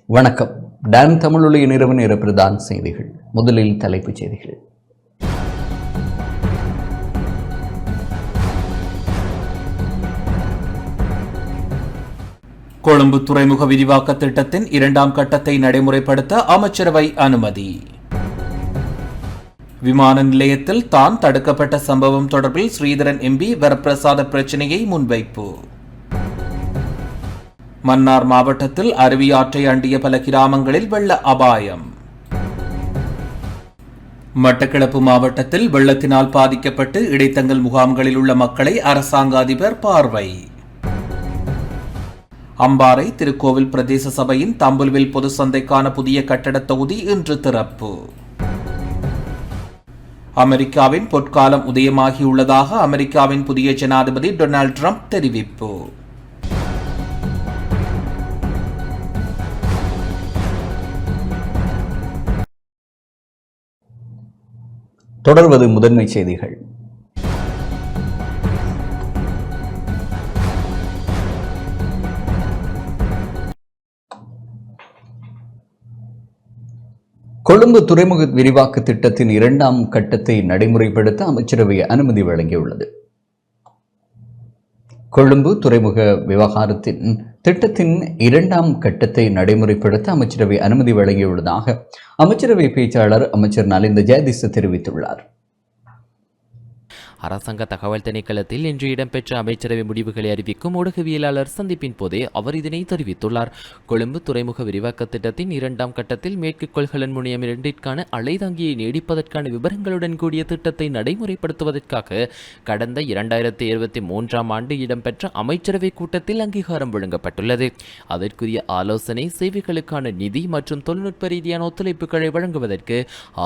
வணக்கம். டான் தமிழொலி இரவு நேர பிரதான செய்திகள். முதலில் தலைப்புச் செய்திகள். கொழும்பு துறைமுக விரிவாக்க திட்டத்தின் 2ஆம் கட்டத்தை நடைமுறைப்படுத்த அமைச்சரவை அனுமதி. விமான நிலையத்தில் தான் தடுக்கப்பட்ட சம்பவம் தொடர்பில் ஸ்ரீதரன் எம்பி வரப்பிரசாத பிரச்சினையை முன்வைப்பு. மன்னார் மாவட்டத்தில் அருவி ஆற்றை அண்டிய பல கிராமங்களில் வெள்ள அபாயம். மட்டக்களப்பு மாவட்டத்தில் வெள்ளத்தினால் பாதிக்கப்பட்டு இடைத்தங்கல் முகாம்களில் உள்ள மக்களை அரசாங்க அதிபர் பார்வை. அம்பாறை திருக்கோவில் பிரதேச சபையின் தம்புல்வில் பொது சந்தைக்கான புதிய கட்டட தொகுதி இன்று திறப்பு. அமெரிக்காவின் பொற்காலம் உதயமாகியுள்ளதாக அமெரிக்காவின் புதிய ஜனாதிபதி டொனால்ட் ட்ரம்ப் தெரிவிப்பு. தொடர்வது முதன்மை செய்திகள். கொழும்பு துறைமுக விரிவாக்க திட்டத்தின் 2ஆம் கட்டத்தை நடைமுறைப்படுத்த அமைச்சரவை அனுமதி வழங்கியுள்ளது. கொழும்பு துறைமுக விவகாரத்தின் திட்டத்தின் 2ஆம் கட்டத்தை நடைமுறைப்படுத்த அமைச்சரவை அனுமதி வழங்கியுள்ளதாக அமைச்சரவை பேச்சாளர் அமைச்சர் நலிந்த ஜெயதிச தெரிவித்துள்ளார். அரசாங்க தகவல் திணைக்களத்தில் இன்று இடம்பெற்ற அமைச்சரவை முடிவுகளை அறிவிக்கும் ஊடகவியலாளர் சந்திப்பின் போதே அவர் இதனை தெரிவித்துள்ளார். கொழும்பு துறைமுக விரிவாக்க திட்டத்தின் 2ஆம் கட்டத்தில் மேற்கு கொள்கலன் முனையம் 2ற்கான அலைதாங்கியை நீடிப்பதற்கான விவரங்களுடன் கூடிய திட்டத்தை நடைமுறைப்படுத்துவதற்காக கடந்த 2023ஆம் ஆண்டு இடம்பெற்ற அமைச்சரவை கூட்டத்தில் அங்கீகாரம் வழங்கப்பட்டுள்ளது. அதற்குரிய ஆலோசனை சேவைகளுக்கான நிதி மற்றும் தொழில்நுட்ப ரீதியான ஒத்துழைப்புகளை வழங்குவதற்கு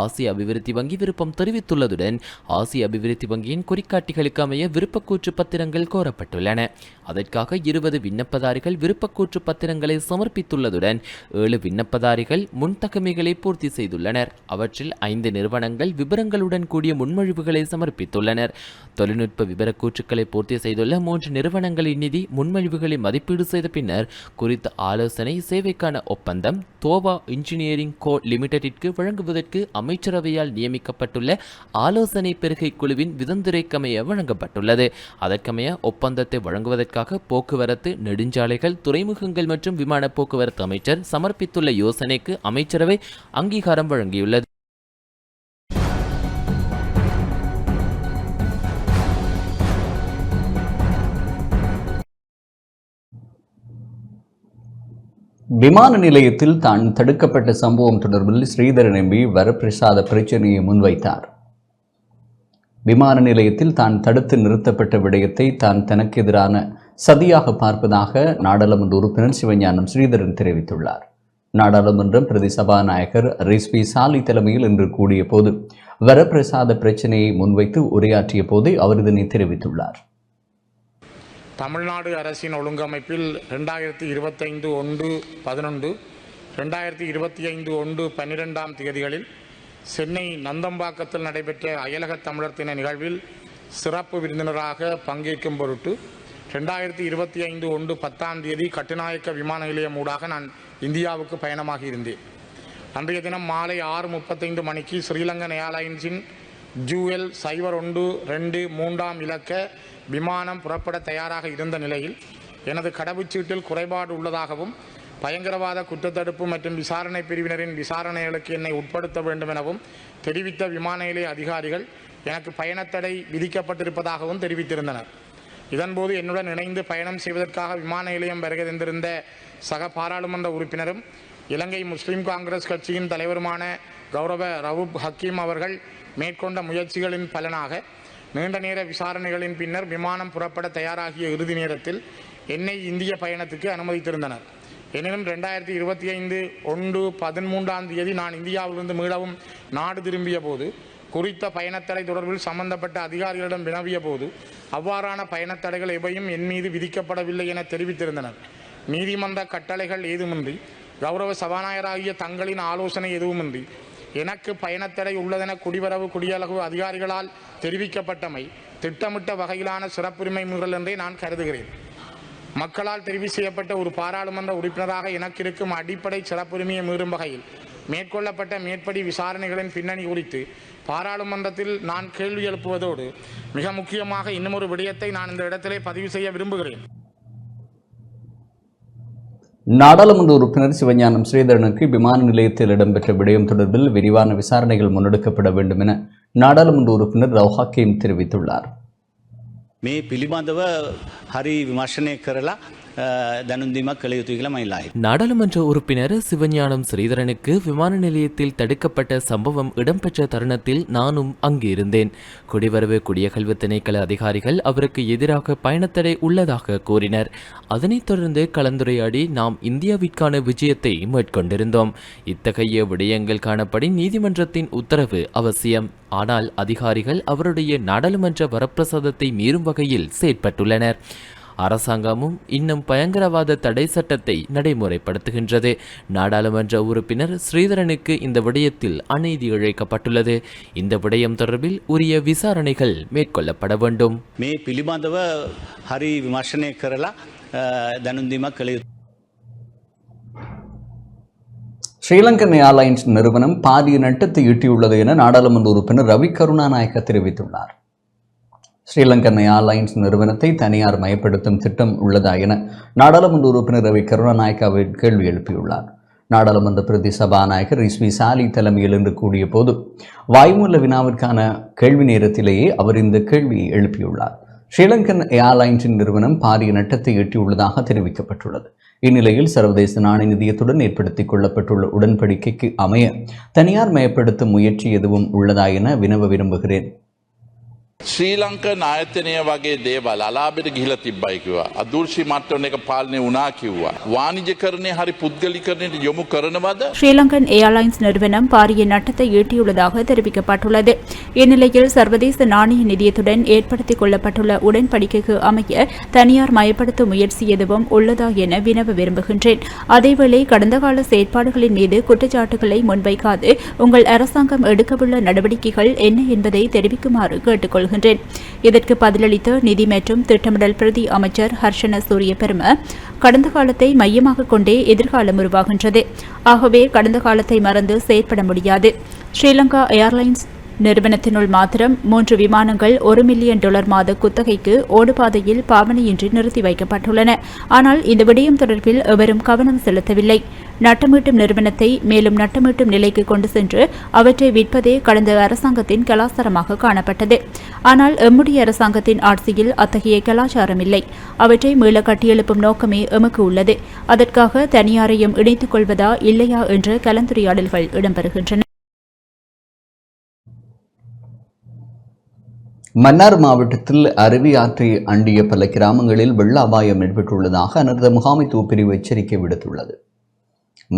ஆசிய அபிவிருத்தி வங்கி விருப்பம் தெரிவித்துள்ளதுடன் ஆசிய அபிவிருத்தி வங்கியின் குறிகாட்டிகளுக்கு அமைய விருப்பக்கூற்று பத்திரங்கள் கோரப்பட்டுள்ளன. அதற்காக 20 விண்ணப்பதாரிகள் விருப்பக்கூற்று பத்திரங்களை சமர்ப்பித்துள்ளதுடன் 7 விண்ணப்பதாரிகள் முன்தகமைகளை பூர்த்தி செய்துள்ளனர். அவற்றில் 5 நிறுவனங்கள் விவரங்களுடன் கூடிய முன்மொழிவுகளை சமர்ப்பித்துள்ளனர். தொழில்நுட்ப விவரக்கூற்றுக்களை பூர்த்தி செய்துள்ள 3 நிறுவனங்களின் நிதி முன்மொழிவுகளை மதிப்பீடு செய்த பின்னர் குறித்த ஆலோசனை சேவைக்கான ஒப்பந்தம் தோவா இன்ஜினியரிங் கோ லிமிடெடிற்கு வழங்குவதற்கு அமைச்சரவையால் நியமிக்கப்பட்டுள்ள ஆலோசனை பெருகை குழுவின் விதந்துரைக்கமைய வழங்கப்பட்டுள்ளது. அதற்கமைய ஒப்பந்தத்தை வழங்குவதற்காக போக்குவரத்து, நெடுஞ்சாலைகள், துறைமுகங்கள் மற்றும் விமான போக்குவரத்து அமைச்சர் சமர்ப்பித்துள்ள யோசனைக்கு அமைச்சரவை அங்கீகாரம் வழங்கியுள்ளது. விமான நிலையத்தில் தான் தடுக்கப்பட்ட சம்பவம் தொடர்பில் ஸ்ரீதரன் எம்பி வரப்பிரசாத பிரச்சினையை முன்வைத்தார். விமான நிலையத்தில் தான் தடுத்து நிறுத்தப்பட்ட விடயத்தை தான் தனக்கு எதிரான சதியாக பார்ப்பதாக நாடாளுமன்ற உறுப்பினர் சிவஞானம் ஸ்ரீதரன் தெரிவித்துள்ளார். நாடாளுமன்றம் பிரதி சபாநாயகர் ரிஸ்வி சாலி தலைமையில் இன்று கூடிய போது வரப்பிரசாத பிரச்சினையை முன்வைத்து உரையாற்றிய போதே அவர் இதனை தெரிவித்துள்ளார். தமிழ்நாடு அரசின் ஒழுங்கமைப்பில் 2025 1/11 2025 1/12 தேதிகளில் சென்னை நந்தம்பாக்கத்தில் நடைபெற்ற அயலக தமிழர் தின நிகழ்வில் சிறப்பு விருந்தினராக பங்கேற்கும் பொருட்டு 2025 1/10 கட்டுநாயக்க விமான நிலையம் ஊடாக நான் இந்தியாவுக்கு பயணமாகி இருந்தேன். அன்றைய தினம் மாலை 6:35 மணிக்கு ஸ்ரீலங்கன் ஏர்லைன்ஸின் ஜூஎல் 0123 இலக்க விமானம் புறப்பட தயாராக இருந்த நிலையில் எனது கடவுச்சீட்டில் குறைபாடு உள்ளதாகவும் பயங்கரவாத குற்றத்தடுப்பு மற்றும் விசாரணை பிரிவினரின் விசாரணைகளுக்கு என்னை உட்படுத்த வேண்டும் எனவும் தெரிவித்த விமான நிலைய அதிகாரிகள் எனக்கு பயணத்தடை விதிக்கப்பட்டிருப்பதாகவும் தெரிவித்திருந்தனர். இதன்போது என்னுடன் இணைந்து பயணம் செய்வதற்காக விமான நிலையம் வருகை தந்திருந்த சக பாராளுமன்ற உறுப்பினரும் இலங்கை முஸ்லிம் காங்கிரஸ் கட்சியின் தலைவருமான கௌரவ ரவூப் ஹக்கீம் அவர்கள் மேற்கொண்ட முயற்சிகளின் பலனாக நீண்ட நேர விசாரணைகளின் பின்னர் விமானம் புறப்பட தயாராகிய இறுதி நேரத்தில் என்னை இந்திய பயணத்துக்கு அனுமதித்திருந்தனர். எனினும் 2025 1/13 நான் இந்தியாவிலிருந்து மீளவும் நாடு திரும்பிய போது குறித்த பயணத்தடை தொடர்பில் சம்பந்தப்பட்ட அதிகாரிகளிடம் வினவிய போது அவ்வாறான பயணத்தடைகள் எவையும் என் மீது விதிக்கப்படவில்லை என தெரிவித்திருந்தனர். நீதிமன்ற கட்டளைகள் ஏதுமின்றி கௌரவ சபாநாயகராகிய தங்களின் ஆலோசனை எதுவுமின்றி எனக்கு பயணத்தடை உள்ளதென குடிவரவு குடியழகு அதிகாரிகளால் தெரிவிக்கப்பட்டமை திட்டமிட்ட வகையிலான சிறப்புரிமை மீறல் என்றே நான் கருதுகிறேன். மக்களால் தெரிவு செய்யப்பட்ட ஒரு பாராளுமன்ற உறுப்பினராக எனக்கு இருக்கும் அடிப்படை சிறப்புரிமையை மீறும் வகையில் மேற்கொள்ளப்பட்ட மேற்படி விசாரணைகளின் பின்னணி குறித்து பாராளுமன்றத்தில் நான் கேள்வி எழுப்புவதோடு மிக முக்கியமாக இன்னும் ஒரு விடயத்தை நான் இந்த இடத்திலே பதிவு செய்ய விரும்புகிறேன். நாடாளுமன்ற உறுப்பினர் சிவஞானம் ஸ்ரீதரனுக்கு விமான நிலையத்தில் இடம்பெற்ற விடயம் தொடர்பில் விரிவான விசாரணைகள் முன்னெடுக்கப்பட வேண்டும் என நாடாளுமன்ற உறுப்பினர் ரவ் ஹக்கீம் தெரிவித்துள்ளார். මේ පිළිබඳව හරි විමර්ශනය කරලා දැනුම්දීමක් කළ යුතුයි කියලා මම ඉල්ලයි. நாடாளுமன்ற உறுப்பினர் சிவஞானம் ஸ்ரீதரனுக்கு விமான நிலையத்தில் தடுக்கப்பட்ட சம்பவம் இடம்பெற்ற தருணத்தில் நானும் அங்கு இருந்தேன். குடிவரவு குடியகல்வு திணைக்கள அதிகாரிகள் அவருக்கு எதிராக பயணத்தடை உள்ளதாக கூறினர். அதனைத் தொடர்ந்து கலந்துரையாடி நாம் இந்தியாவிற்கான விஜயத்தை மேற்கொண்டிருந்தோம். இத்தகைய விடயங்கள் காணப்படி நீதிமன்றத்தின் உத்தரவு அவசியம். ஆனால் அதிகாரிகள் அவருடைய நாடாளுமன்ற வரப்பிரசாதத்தை மீறும் வகையில் செயற்பட்டுள்ளனர். அரசாங்கமும் இன்னும் பயங்கரவாத தடை சட்டத்தை நடைமுறைப்படுத்துகின்றது. நாடாளுமன்ற உறுப்பினர் ஸ்ரீதரனுக்கு இந்த விடயத்தில் அநீதி இழைக்கப்பட்டுள்ளது. இந்த விடயம் தொடர்பில் உரிய விசாரணைகள் மேற்கொள்ளப்பட வேண்டும். මේ පිළිබඳව හරි විමර්ශනය කරලා දැනුම්දීමක් කළ යුතුයි. ஸ்ரீலங்கன் ஏர்லைன்ஸ் நிறுவனம் பாரிய நட்டத்தை ஈட்டியுள்ளது என நாடாளுமன்ற உறுப்பினர் ரவி கருணாநாயக்க தெரிவித்துள்ளார். ஸ்ரீலங்கன் ஏர்லைன்ஸ் நிறுவனத்தை தனியார் மயப்படுத்தும் திட்டம் உள்ளதா என நாடாளுமன்ற உறுப்பினர் ரவி கருணாநாயக்க கேள்வி எழுப்பியுள்ளார். நாடாளுமன்ற பிரதி சபாநாயகர் ரிஸ்வி சாலி தலைமையில் இன்று கூடிய போது வாய்மூல வினாவிற்கான கேள்வி நேரத்திலேயே அவர் இந்த கேள்வியை எழுப்பியுள்ளார். ஸ்ரீலங்கன் ஏர்லைன்ஸின் நிறுவனம் பாரிய நட்டத்தை எட்டியுள்ளதாக தெரிவிக்கப்பட்டுள்ளது. இந்நிலையில் சர்வதேச நாணய நிதியத்துடன் ஏற்படுத்திக் கொள்ளப்பட்டுள்ள உடன்படிக்கைக்கு அமைய தனியார் மயப்படுத்தும் முயற்சி எதுவும் உள்ளதா என வினவ விரும்புகிறேன். ශ්‍රී ලංකන් ආයතනය වගේ දේවල් අලාබෙට ගිහිලා තිබ්බයි කිව්වා. අදූර්ෂි මට්ටම් එක පාලනය වුණා කිව්වා. වාණිජකරණය හරි පුද්ගලිකරණයට යොමු කරනවද? ஸ்ரீலங்கன் ஏர்லைன்ஸ் நிறுவனம் பாரிய நட்டத்தை ஈட்டியுள்ளதாக தெரிவிக்கப்பட்டுள்ளது. இந்நிலையில் சர்வதேச நாணய நிதியத்துடன் ஏற்படுத்திக் கொள்ளப்பட்டுள்ள உடன்படிக்கைக்கு அமைய தனியார் மயப்படுத்தும் முயற்சி எதுவும் உள்ளதா என வினவ விரும்புகின்றேன். அதேவேளை கடந்த கால செயற்பாடுகளின் மீது குற்றச்சாட்டுகளை முன்வைக்காது உங்கள் அரசாங்கம் எடுக்கவுள்ள நடவடிக்கைகள் என்ன என்பதை தெரிவிக்குமாறு கேட்டுக்கொள்கிறேன். இதற்கு பதிலளித்த நிதி மற்றும் திட்டமிடல் பிரதி அமைச்சர் ஹர்ஷன சூரிய பெரும, கடந்த காலத்தை மையமாக கொண்டே எதிர்காலம் உருவாகின்றது. ஆகவே கடந்த காலத்தை மறந்து செயற்பட முடியாது. ஸ்ரீலங்கா ஏர்லைன்ஸ் நிறுவனத்தினுள் மாத்திரம் 3 விமானங்கள் $1 மில்லியன் மாத குத்தகைக்கு ஓடுபாதையில் பாவனையின்றி நிறுத்தி வைக்கப்பட்டுள்ளன. ஆனால் இந்த விடயம் தொடர்பில் எவரும் கவனம் செலுத்தவில்லை. நட்டமீட்டும் நிறுவனத்தை மேலும் நட்டமீட்டும் நிலைக்கு கொண்டு சென்று அவற்றை விற்பதே கடந்த அரசாங்கத்தின் கலாச்சாரமாக காணப்பட்டது. ஆனால் எம்முடைய அரசாங்கத்தின் ஆட்சியில் அத்தகைய கலாச்சாரம் இல்லை. அவற்றை மீள கட்டியெழுப்பும் நோக்கமே எமக்கு உள்ளது. அதற்காக தனியாரையும் இணைத்துக் கொள்வதா இல்லையா என்ற கலந்துரையாடல்கள் இடம்பெறுகின்றன. மன்னார் மாவட்டத்தில் அருவி ஆற்றை அண்டிய பல கிராமங்களில் வெள்ள அபாயம் ஏற்பட்டுள்ளதாக அனர்த்த முகாமைத்துவ பிரிவு எச்சரிக்கை விடுத்துள்ளது.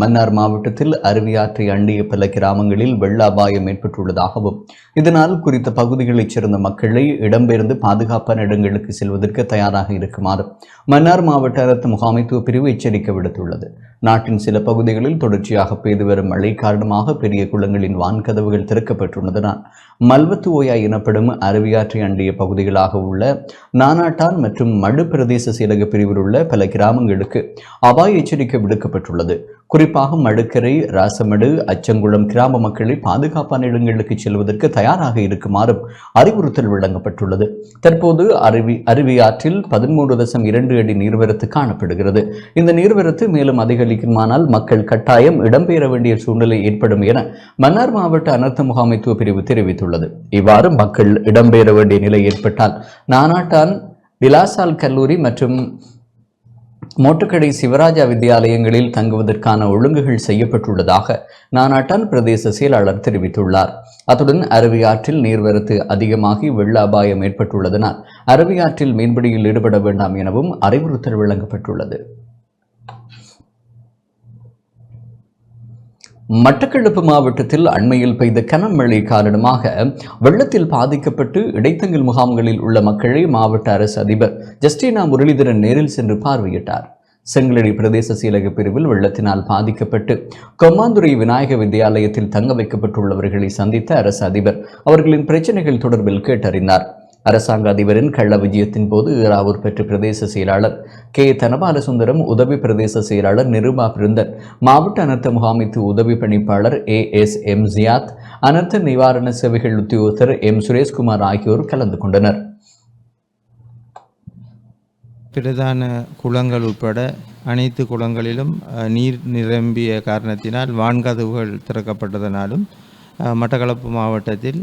மன்னார் மாவட்டத்தில் அருவி ஆற்றை அண்டிய பல கிராமங்களில் வெள்ள அபாயம் ஏற்பட்டுள்ளதாகவும் இதனால் குறித்த பகுதிகளைச் சேர்ந்த மக்களை இடம்பெயர்ந்து பாதுகாப்பான இடங்களுக்கு செல்வதற்கு தயாராக இருக்குமாறு மன்னார் மாவட்ட அனர்த்த முகாமைத்துவ பிரிவு எச்சரிக்கை விடுத்துள்ளது. நாட்டின் சில பகுதிகளில் தொடர்ச்சியாக பெய்து வரும் மழை காரணமாக பெரிய குளங்களின் வான்கதவுகள் திறக்கப்பட்டுள்ளதனால் மல்வத்துவோயா எனப்படும் அருவியாற்றை அண்டிய பகுதிகளாக உள்ள நானாட்டான் மற்றும் மடு பிரதேச செயலக பிரிவில் உள்ள பல கிராமங்களுக்கு அபாய எச்சரிக்கை விடுக்கப்பட்டுள்ளது. குறிப்பாக மடுக்கரை, ராசமடு, அச்சங்குளம் கிராம மக்களை பாதுகாப்பான இடங்களுக்கு செல்வதற்கு தயாராக இருக்குமாறும் அறிவுறுத்தல் வழங்கப்பட்டுள்ளது. தற்போது அருவியாற்றில் 13.2 அடி நீர்வரத்து காணப்படுகிறது. இந்த நீர்வரத்து மேலும் அதிகரிக்குமானால் மக்கள் கட்டாயம் இடம்பெயர வேண்டிய சூழ்நிலை ஏற்படும் என மன்னார் மாவட்ட அனர்த்த முகாமைத்துவ பிரிவு தெரிவித்துள்ளது. இவ்வாறு மக்கள் இடம்பெயர வேண்டிய நிலை ஏற்பட்டால் நானாட்டான் விலாசால் கல்லூரி மற்றும் மோட்டுக்கடை சிவராஜா வித்தியாலயங்களில் தங்குவதற்கான ஒழுங்குகள் செய்யப்பட்டுள்ளதாக நானாட்டான் பிரதேச செயலாளர் தெரிவித்துள்ளார். அத்துடன் அருவியாற்றில் நீர்வரத்து அதிகமாகி வெள்ள அபாயம் ஏற்பட்டுள்ளதனால் அருவியாற்றில் மீன்பிடியில் ஈடுபட வேண்டாம் எனவும் அறிவுறுத்தல் வழங்கப்பட்டுள்ளது. மட்டக்களப்பு மாவட்டத்தில் அண்மையில் பெய்த கனமழை காரணமாக வெள்ளத்தில் பாதிக்கப்பட்டு இடைத்தங்கல் முகாம்களில் உள்ள மக்களை மாவட்ட அரசு அதிபர் ஜஸ்டினா முரளிதரன் நேரில் சென்று பார்வையிட்டார். செங்கலடி பிரதேச செயலக பிரிவில் வெள்ளத்தினால் பாதிக்கப்பட்டு கொம்மாந்துறை விநாயக வித்தியாலயத்தில் தங்க வைக்கப்பட்டுள்ளவர்களை சந்தித்த அரசு அதிபர் அவர்களின் பிரச்சனைகள் தொடர்பில் கேட்டறிந்தார். அரசாங்க அதிபரின் கள்ள விஜயத்தின் போது ஈராவூர் பெற்ற பிரதேச செயலாளர் கே தனபாலசுந்தரம், உதவி பிரதேச செயலாளர் நிருபா பிருந்தன், மாவட்ட அனர்த்த முகாமைத்து உதவி பணிப்பாளர் ASM ஜியாத், அனர்த்த நிவாரண சேவைகள் உத்தியோகத்தர் M சுரேஷ்குமார் ஆகியோர் கலந்து கொண்டனர். பிரதான குளங்கள் உட்பட அனைத்து குளங்களிலும் நீர் நிரம்பிய காரணத்தினால் வான்கதவுகள் திறக்கப்பட்டதனாலும் மட்டக்களப்பு மாவட்டத்தில்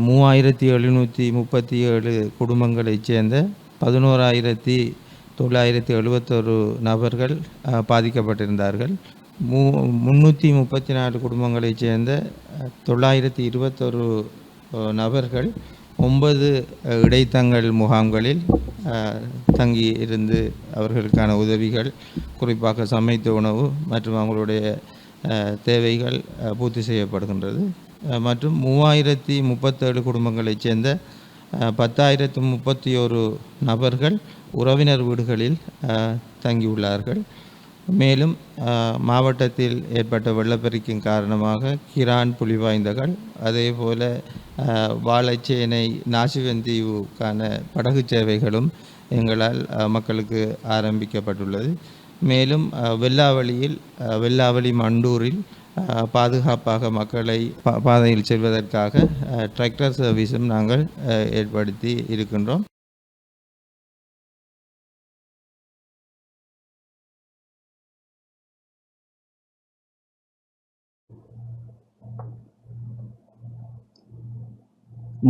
3737 குடும்பங்களைச் சேர்ந்த 11,971 நபர்கள் பாதிக்கப்பட்டிருந்தார்கள். 334 குடும்பங்களைச் சேர்ந்த 921 நபர்கள் 9 இடைத்தங்கல் முகாம்களில் தங்கி இருந்து அவர்களுக்கான உதவிகள், குறிப்பாக சமைத்த உணவு மற்றும் அவங்களுடைய தேவைகள் பூர்த்தி செய்யப்படுகின்றது. மற்றும் 3037 குடும்பங்களைச் சேர்ந்த 10,031 நபர்கள் உறவினர் வீடுகளில் தங்கியுள்ளார்கள். மேலும் மாவட்டத்தில் ஏற்பட்ட வெள்ளப்பெருக்கின் காரணமாக கிரான், புலிவாய்ந்தகள், அதே போல வாழைச்சேனை, நாசிவந்தீவுக்கான படகு சேவைகளும் எங்களால் மக்களுக்கு ஆரம்பிக்கப்பட்டுள்ளது. மேலும் வெள்ளாவளி மண்டூரில் பாதுகாப்பாக மக்களை பாதையில் செல்வதற்காக டிராக்டர் சர்வீஸும் நாங்கள் ஏற்படுத்தி இருக்கின்றோம்.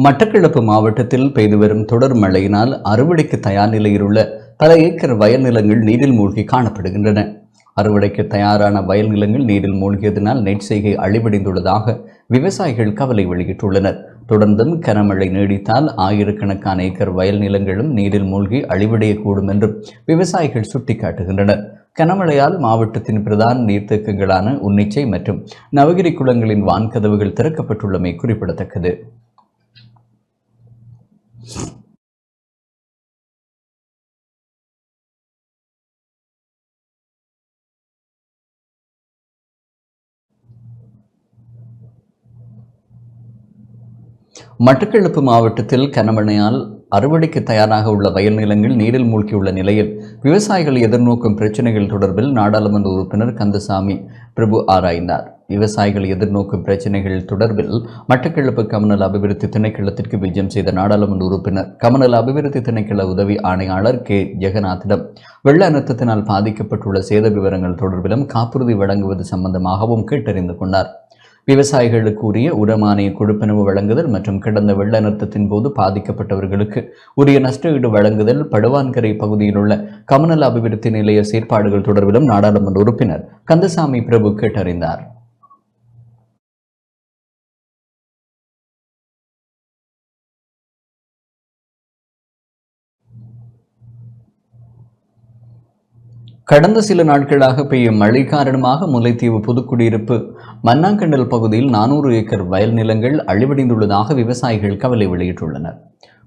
மட்டக்களப்பு மாவட்டத்தில் பெய்து வரும் தொடர் மழையினால் அறுவடைக்கு தயார் நிலையில் உள்ள பல ஏக்கர் வயல் நிலங்கள் நீரில் மூழ்கி காணப்படுகின்றன. அறுவடைக்கு தயாரான வயல் நிலங்கள் நீரில் மூழ்கியதனால் நெற்செய்கை அழிவடைந்துள்ளதாக விவசாயிகள் கவலை வெளியிட்டுள்ளனர். தொடர்ந்தும் கனமழை நீடித்தால் ஆயிரக்கணக்கான ஏக்கர் வயல் நிலங்களும் நீரில் மூழ்கி அழிவடையக்கூடும் என்றும் விவசாயிகள் சுட்டிக்காட்டுகின்றனர். கனமழையால் மாவட்டத்தின் பிரதான நீர்த்தேக்கங்களான உன்னிச்சை மற்றும் நவகிரி குளங்களின் வான்கதவுகள் திறக்கப்பட்டுள்ளமை குறிப்பிடத்தக்கது. மட்டக்களப்பு மாவட்டத்தில் கனமழையால் அறுவடைக்கு தயாராக உள்ள வயல் நிலங்கள் நீரில் மூழ்கியுள்ள நிலையில் விவசாயிகள் எதிர்நோக்கும் பிரச்சினைகள் தொடர்பில் நாடாளுமன்ற உறுப்பினர் கந்தசாமி பிரபு ஆராய்ந்தார். விவசாயிகள் எதிர்நோக்கும் பிரச்சினைகள் தொடர்பில் மட்டக்களப்பு கமநல அபிவிருத்தி திணைக்களத்திற்கு விஜயம் செய்த நாடாளுமன்ற உறுப்பினர் கமநல அபிவிருத்தி திணைக்கள உதவி ஆணையாளர் கே ஜெகநாத்திடம் வெள்ள அனர்த்தத்தினால் பாதிக்கப்பட்டுள்ள சேத விவரங்கள் தொடர்பிலும் காப்புறுதி வழங்குவது சம்பந்தமாகவும் கேட்டறிந்து கொண்டார். விவசாயிகளுக்கு உரிய உரமானிய கொடுப்பனவு வழங்குதல் மற்றும் கடந்த வெள்ள அனர்த்தத்தின் போது பாதிக்கப்பட்டவர்களுக்கு உரிய நஷ்டஈடு வழங்குதல், படுவான்கரை பகுதியில் உள்ள கமநல அபிவிருத்தி நிலைய செயற்பாடுகள் தொடர்பிலும் நாடாளுமன்ற உறுப்பினர் கந்தசாமி பிரபு கேட்டறிந்தார். கடந்த சில நாட்களாக பெய்யும் மழை காரணமாக முல்லைத்தீவு புதுக்குடியிருப்பு மன்னாங்கண்டல் பகுதியில் 400 ஏக்கர் வயல் நிலங்கள் அழிவடைந்துள்ளதாக விவசாயிகள் கவலை வெளியிட்டுள்ளனர்.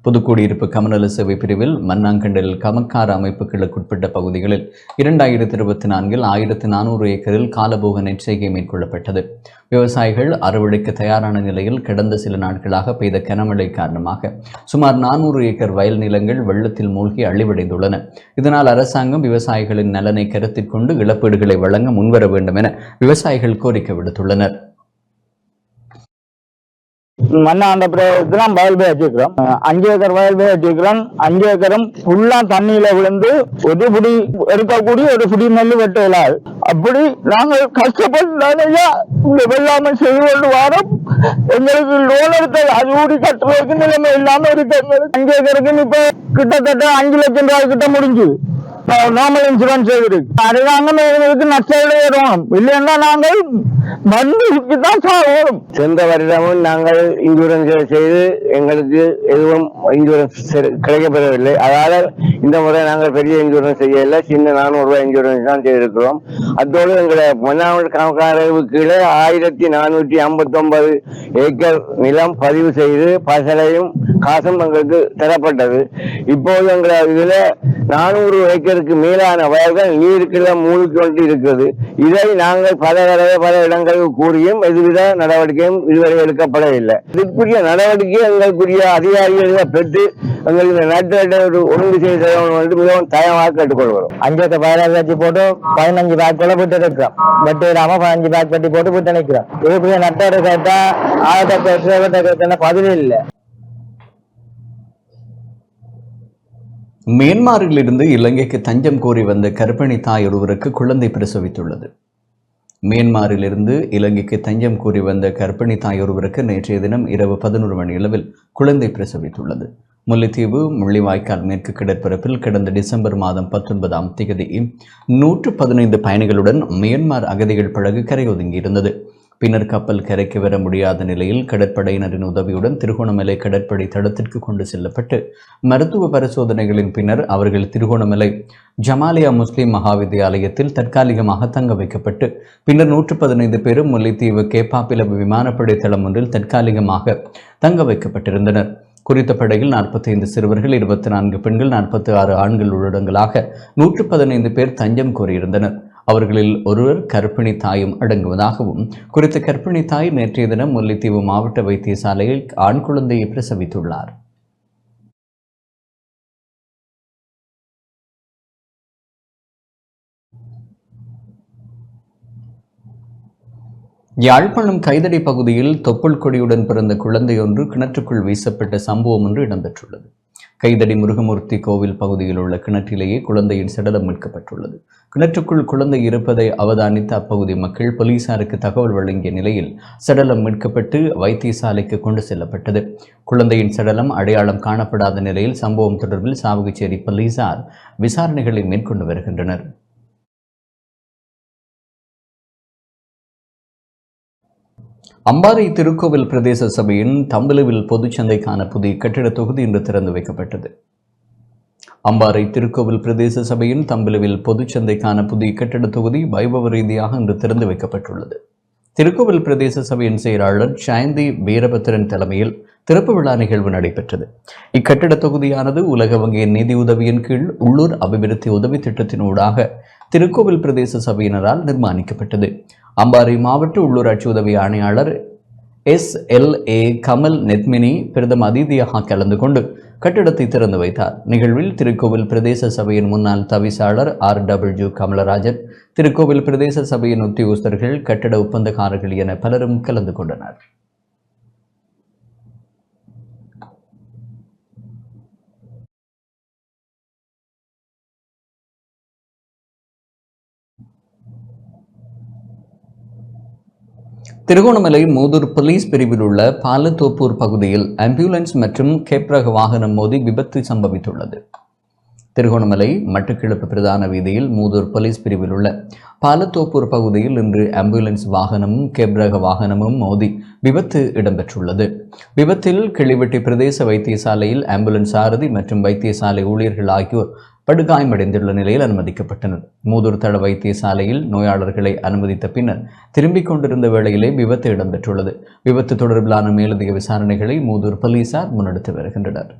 புதுக்குடியிருப்பு கமநல சேவை பிரிவில் மன்னாங்கண்டல் கமக்கார அமைப்புகளுக்குட்பட்ட பகுதிகளில் 2024 1400 ஏக்கரில் காலபோக நெற்செய்கை மேற்கொள்ளப்பட்டது. விவசாயிகள் அறுவடைக்கு தயாரான நிலையில் கடந்த சில நாட்களாக பெய்த கனமழை காரணமாக சுமார் 400 ஏக்கர் வயல் நிலங்கள் வெள்ளத்தில் மூழ்கி அழிவடைந்துள்ளன. இதனால் அரசாங்கம் விவசாயிகளின் நலனை கருத்தில் கொண்டு இழப்பீடுகளை வழங்க முன்வர வேண்டும் என விவசாயிகள் கோரிக்கை விடுத்துள்ளனர். மண்ணாண்ட பிரதேசத்துல வயல் போய் வச்சிருக்கிறோம். 5 ஏக்கர் வயல் போய் வச்சிருக்கிறோம். 5 ஏக்கரும் ஃபுல்லா தண்ணியில விழுந்து ஒரு புடி எடுக்கக்கூடிய ஒரு புடி நெல் வெட்ட இயலாது. அப்படி நாங்கள் கஷ்டப்பட்டு இந்த வெள்ளாமை செய்து கொண்டு வரோம். எங்களுக்கு லோன் எடுத்த அது ஊடி கட்டுறதுக்கு நிலைமை இல்லாம இருக்கு. 5 ஏக்கருக்கு இப்ப கிட்டத்தட்ட 5 லட்சம் ரூபாய் கிட்ட முடிஞ்சுது. நார்மல் இன்சூரன்ஸ் இருக்கு. அரசாங்கம் எங்களுக்கு நஷ்டம் ஏறும். இல்லைன்னா நாங்கள் மண்ணுக்கு தான் சாகும். சென்ற வருடமும் நாங்கள் இன்சூரன்ஸ் செய்து எங்களுக்கு எதுவும் இன்சூரன்ஸ் கிடைக்கப்பெறவில்லை. அதாவது இந்த முறை நாங்கள் பெரிய இன்சூரன்ஸ் செய்யல, சின்ன 400 ரூபாய் இன்சூரன்ஸ் தான் செய்திருக்கிறோம். அதோடு எங்களை மன்னாவட்ட கணக்காரவு கீழே 1459 ஏக்கர் நிலம் பதிவு செய்து பசலையும் காசும் எங்களுக்கு தரப்பட்டது. இப்போது எங்களை இதுல 400 ஏக்கருக்கு மேலான வயல்கள் நீருக்குள்ள மூழ்கிக்கொண்டு இருக்கிறது. இதை நாங்கள் பல இடங்களில் கூறியும் எதுவித நடவடிக்கையும் இதுவரை எடுக்கப்படவில்லை. இதுக்குரிய நடவடிக்கை எங்களுக்குரிய அதிகாரிகளை பெற்று எங்களுக்கு நாட்டு ஒழுங்கு செய்த மிகவும் தயமாக கேட்டுக்கொள்கிறோம். 5 ஏக்கர் வயலாக வச்சு போட்டு 15 பேக் போல விட்டு இருக்கிறோம். வெட்டு இல்லாம 15 பேக் வெட்டி போட்டு விட்டு நிற்கிறோம். இதுக்குரிய நட்டோட கேட்டா 1000 பதில் இல்லை. மியான்மரிலிருந்து இலங்கைக்கு தஞ்சம் கோரி வந்த கர்ப்பிணி தாய் ஒருவருக்கு குழந்தை பிரசவித்துள்ளது. மியான்மரிலிருந்து இலங்கைக்கு தஞ்சம் கோரி வந்த கர்ப்பிணி தாய் ஒருவருக்கு நேற்றைய தினம் இரவு 11 மணியளவில் குழந்தை பிரசவித்துள்ளது. முல்லைத்தீவு முள்ளிவாய்க்கால் மேற்கு கடற்பரப்பில் கடந்த டிசம்பர் மாதம் 19ஆம் தேதி 115 பயணிகளுடன் மியான்மர் அகதிகள் படகு கரையொதுங்கியிருந்தது. பின்னர் கப்பல் கரைக்கு வர முடியாத நிலையில் கடற்படையினரின் உதவியுடன் திருகோணமலை கடற்படை தடத்திற்கு கொண்டு செல்லப்பட்டு மருத்துவ பரிசோதனைகளின் பின்னர் அவர்கள் திருகோணமலை ஜமாலியா முஸ்லிம் மகாவித்தியாலயத்தில் தற்காலிகமாக தங்க வைக்கப்பட்டு பின்னர் 115 பேரும் முல்லைத்தீவு கேப்பாப்பிலவு விமானப்படை தளம் ஒன்றில் தற்காலிகமாக தங்க வைக்கப்பட்டிருந்தனர். குறித்த படையில் 45 சிறுவர்கள், 24 பெண்கள், 46 ஆண்கள் உள்ளடங்கலாக 115 பேர் தஞ்சம் கோரியிருந்தனர். அவர்களில் ஒருவர் கர்ப்பிணி தாயும் அடங்குவதாகவும் குறித்த கர்ப்பிணி தாய் நேற்றைய தினம் முல்லைத்தீவு மாவட்ட வைத்தியசாலையில் ஆண் குழந்தையை பிரசவித்துள்ளார். யாழ்ப்பாணம் கைதடி பகுதியில் தொப்புள் கொடியுடன் பிறந்த குழந்தையொன்று கிணற்றுக்குள் வீசப்பட்ட சம்பவம் ஒன்று இடம்பெற்றுள்ளது. கைதடி முருகமூர்த்தி கோவில் பகுதியில் உள்ள கிணற்றிலேயே குழந்தையின் சடலம் மீட்கப்பட்டுள்ளது. கிணற்றுக்குள் குழந்தை இருப்பதை அவதானித்த அப்பகுதி மக்கள் போலீசாருக்கு தகவல் வழங்கிய நிலையில் சடலம் மீட்கப்பட்டு வைத்தியசாலைக்கு கொண்டு செல்லப்பட்டது. குழந்தையின் சடலம் அடையாளம் காணப்படாத நிலையில் சம்பவம் தொடர்பில் சாவகச்சேரி போலீசார் விசாரணைகளை மேற்கொண்டு வருகின்றனர். அம்பாறை திருக்கோவில் பிரதேச சபையின் தம்பலுவில் பொதுச்சந்தைக்கான புதிய கட்டிட தொகுதி இன்று திறந்து வைக்கப்பட்டது. அம்பாறை திருக்கோவில் பிரதேச சபையின் தம்பலுவில் பொதுச்சந்தைக்கான புதிய கட்டிட தொகுதி வைபவ ரீதியாக இன்று திறந்து வைக்கப்பட்டுள்ளது. திருக்கோவில் பிரதேச சபையின் செயலாளர் சாயந்தி வீரபத்திரன் தலைமையில் திறப்பு விழா நிகழ்வு நடைபெற்றது. இக்கட்டிட தொகுதியானது உலக வங்கியின் நிதி உதவியின் கீழ் உள்ளூர் அபிவிருத்தி உதவி திட்டத்தினூடாக திருக்கோவில் பிரதேச சபையினரால் நிர்மாணிக்கப்பட்டது. அம்பாறை மாவட்ட உள்ளூராட்சி உதவி ஆணையாளர் SLA கமல் நெத்மினி பிரதம அதிதியாக கலந்து கொண்டு கட்டிடத்தை திறந்து வைத்தார். நிகழ்வில் திருக்கோவில் பிரதேச சபையின் முன்னாள் தவிசாளர் RW கமலராஜன், திருக்கோவில் பிரதேச சபையின் உத்தியோகஸ்தர்கள், கட்டிட ஒப்பந்தக்காரர்கள் என பலரும் கலந்து கொண்டனர். திருகோணமலை மூதூர் போலீஸ் பிரிவில் உள்ள பாலத்தோப்பூர் பகுதியில் ஆம்புலன்ஸ் மற்றும் கேப் ரக வாகனம் மோதி விபத்து சம்பவித்துள்ளது. திருகோணமலை மட்டக்கிழப்பு பிரதான வீதியில் மூதூர் போலீஸ் பிரிவில் உள்ள பாலத்தோப்பூர் பகுதியில் இன்று ஆம்புலன்ஸ் வாகனமும் கேப் ரக வாகனமும் மோதி விபத்து இடம்பெற்றுள்ளது. விபத்தில் கிளிவெட்டி பிரதேச வைத்தியசாலையில் ஆம்புலன்ஸ் சாரதி மற்றும் வைத்தியசாலை ஊழியர்கள் ஆகியோர் படுகாயமடைந்துள்ள நிலையில் அனுமதிக்கப்பட்டனர். மூதூர் தள வைத்தியசாலையில் நோயாளர்களை அனுமதித்த பின்னர் திரும்பிக் கொண்டிருந்த வேளையிலே விபத்து இடம்பெற்றுள்ளது. விபத்து தொடர்பிலான மேலதிக விசாரணைகளை மூதூர் போலீசார் முன்னெடுத்து வருகின்றனர்.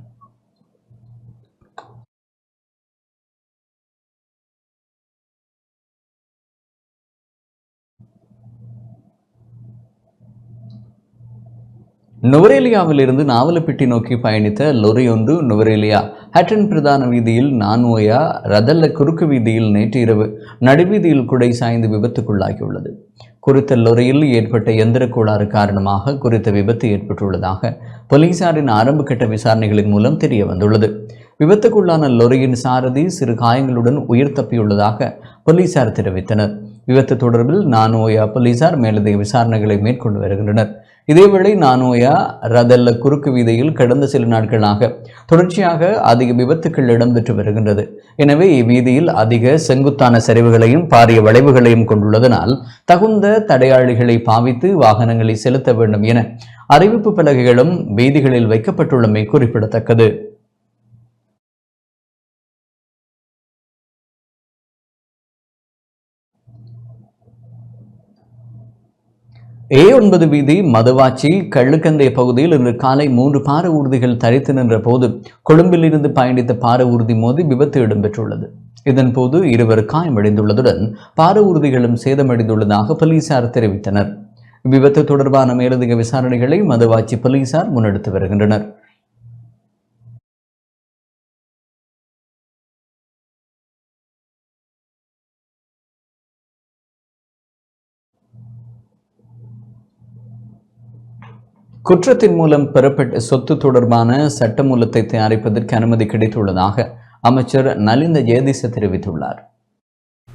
நுவரேலியாவில் இருந்து நாவலப்பிட்டி நோக்கி பயணித்த லொரி ஒன்று நுவரேலியா ஹட்டன் பிரதான வீதியில் நான்ஓயா ரதல்ல குறுக்கு வீதியில் நேற்று இரவு நடுவீதியில் குடை சாய்ந்து விபத்துக்குள்ளாகியுள்ளது. குறித்த லொரியில் ஏற்பட்ட எந்திர கோளாறு காரணமாக குறித்த விபத்து ஏற்பட்டுள்ளதாக போலீசாரின் ஆரம்பகட்ட விசாரணைகளின் மூலம் தெரிய வந்துள்ளது. விபத்துக்குள்ளான லொரியின் சாரதி சிறு காயங்களுடன் உயிர் தப்பியுள்ளதாக போலீசார் தெரிவித்தனர். விபத்து தொடர்பில் நான்ஓயா போலீசார் மேலதிக விசாரணைகளை மேற்கொண்டு வருகின்றனர். இதேவேளை நான்ஓயா ரதல்ல குறுக்கு வீதியில் கடந்த சில நாட்களாக தொடர்ச்சியாக அதிக விபத்துக்கள் இடம்பெற்று வருகின்றது. எனவே இவ்வீதியில் அதிக செங்குத்தான சரிவுகளையும் பாரிய வளைவுகளையும் கொண்டுள்ளதனால் தகுந்த தடையாளிகளை பாவித்து வாகனங்களை செலுத்த வேண்டும் என அறிவிப்பு பலகைகளும் வீதிகளில் வைக்கப்பட்டுள்ளமை குறிப்பிடத்தக்கது. A9 வீதி மதுவாச்சி கள்ளுக்கந்தை பகுதியில் இன்று காலை 3 பார ஊர்திகள் தரித்து நின்ற போது கொழும்பில் இருந்து பயணித்த பார ஊர்தி மோதி விபத்து இடம்பெற்றுள்ளது. இதன்போது 2 காயமடைந்துள்ளதுடன் பார ஊர்திகளும் சேதமடைந்துள்ளதாக போலீசார் தெரிவித்தனர். விபத்து தொடர்பான மேலதிக விசாரணைகளை மதுவாச்சி போலீசார் முன்னெடுத்து வருகின்றனர். குற்றத்தின் மூலம் பெறப்பட்ட சொத்து தொடர்பான சட்டமூலத்தை தயாரிப்பதற்கு அனுமதி கிடைத்துள்ளதாக அமைச்சர் நலிந்த ஜெயதிச தெரிவித்துள்ளார்.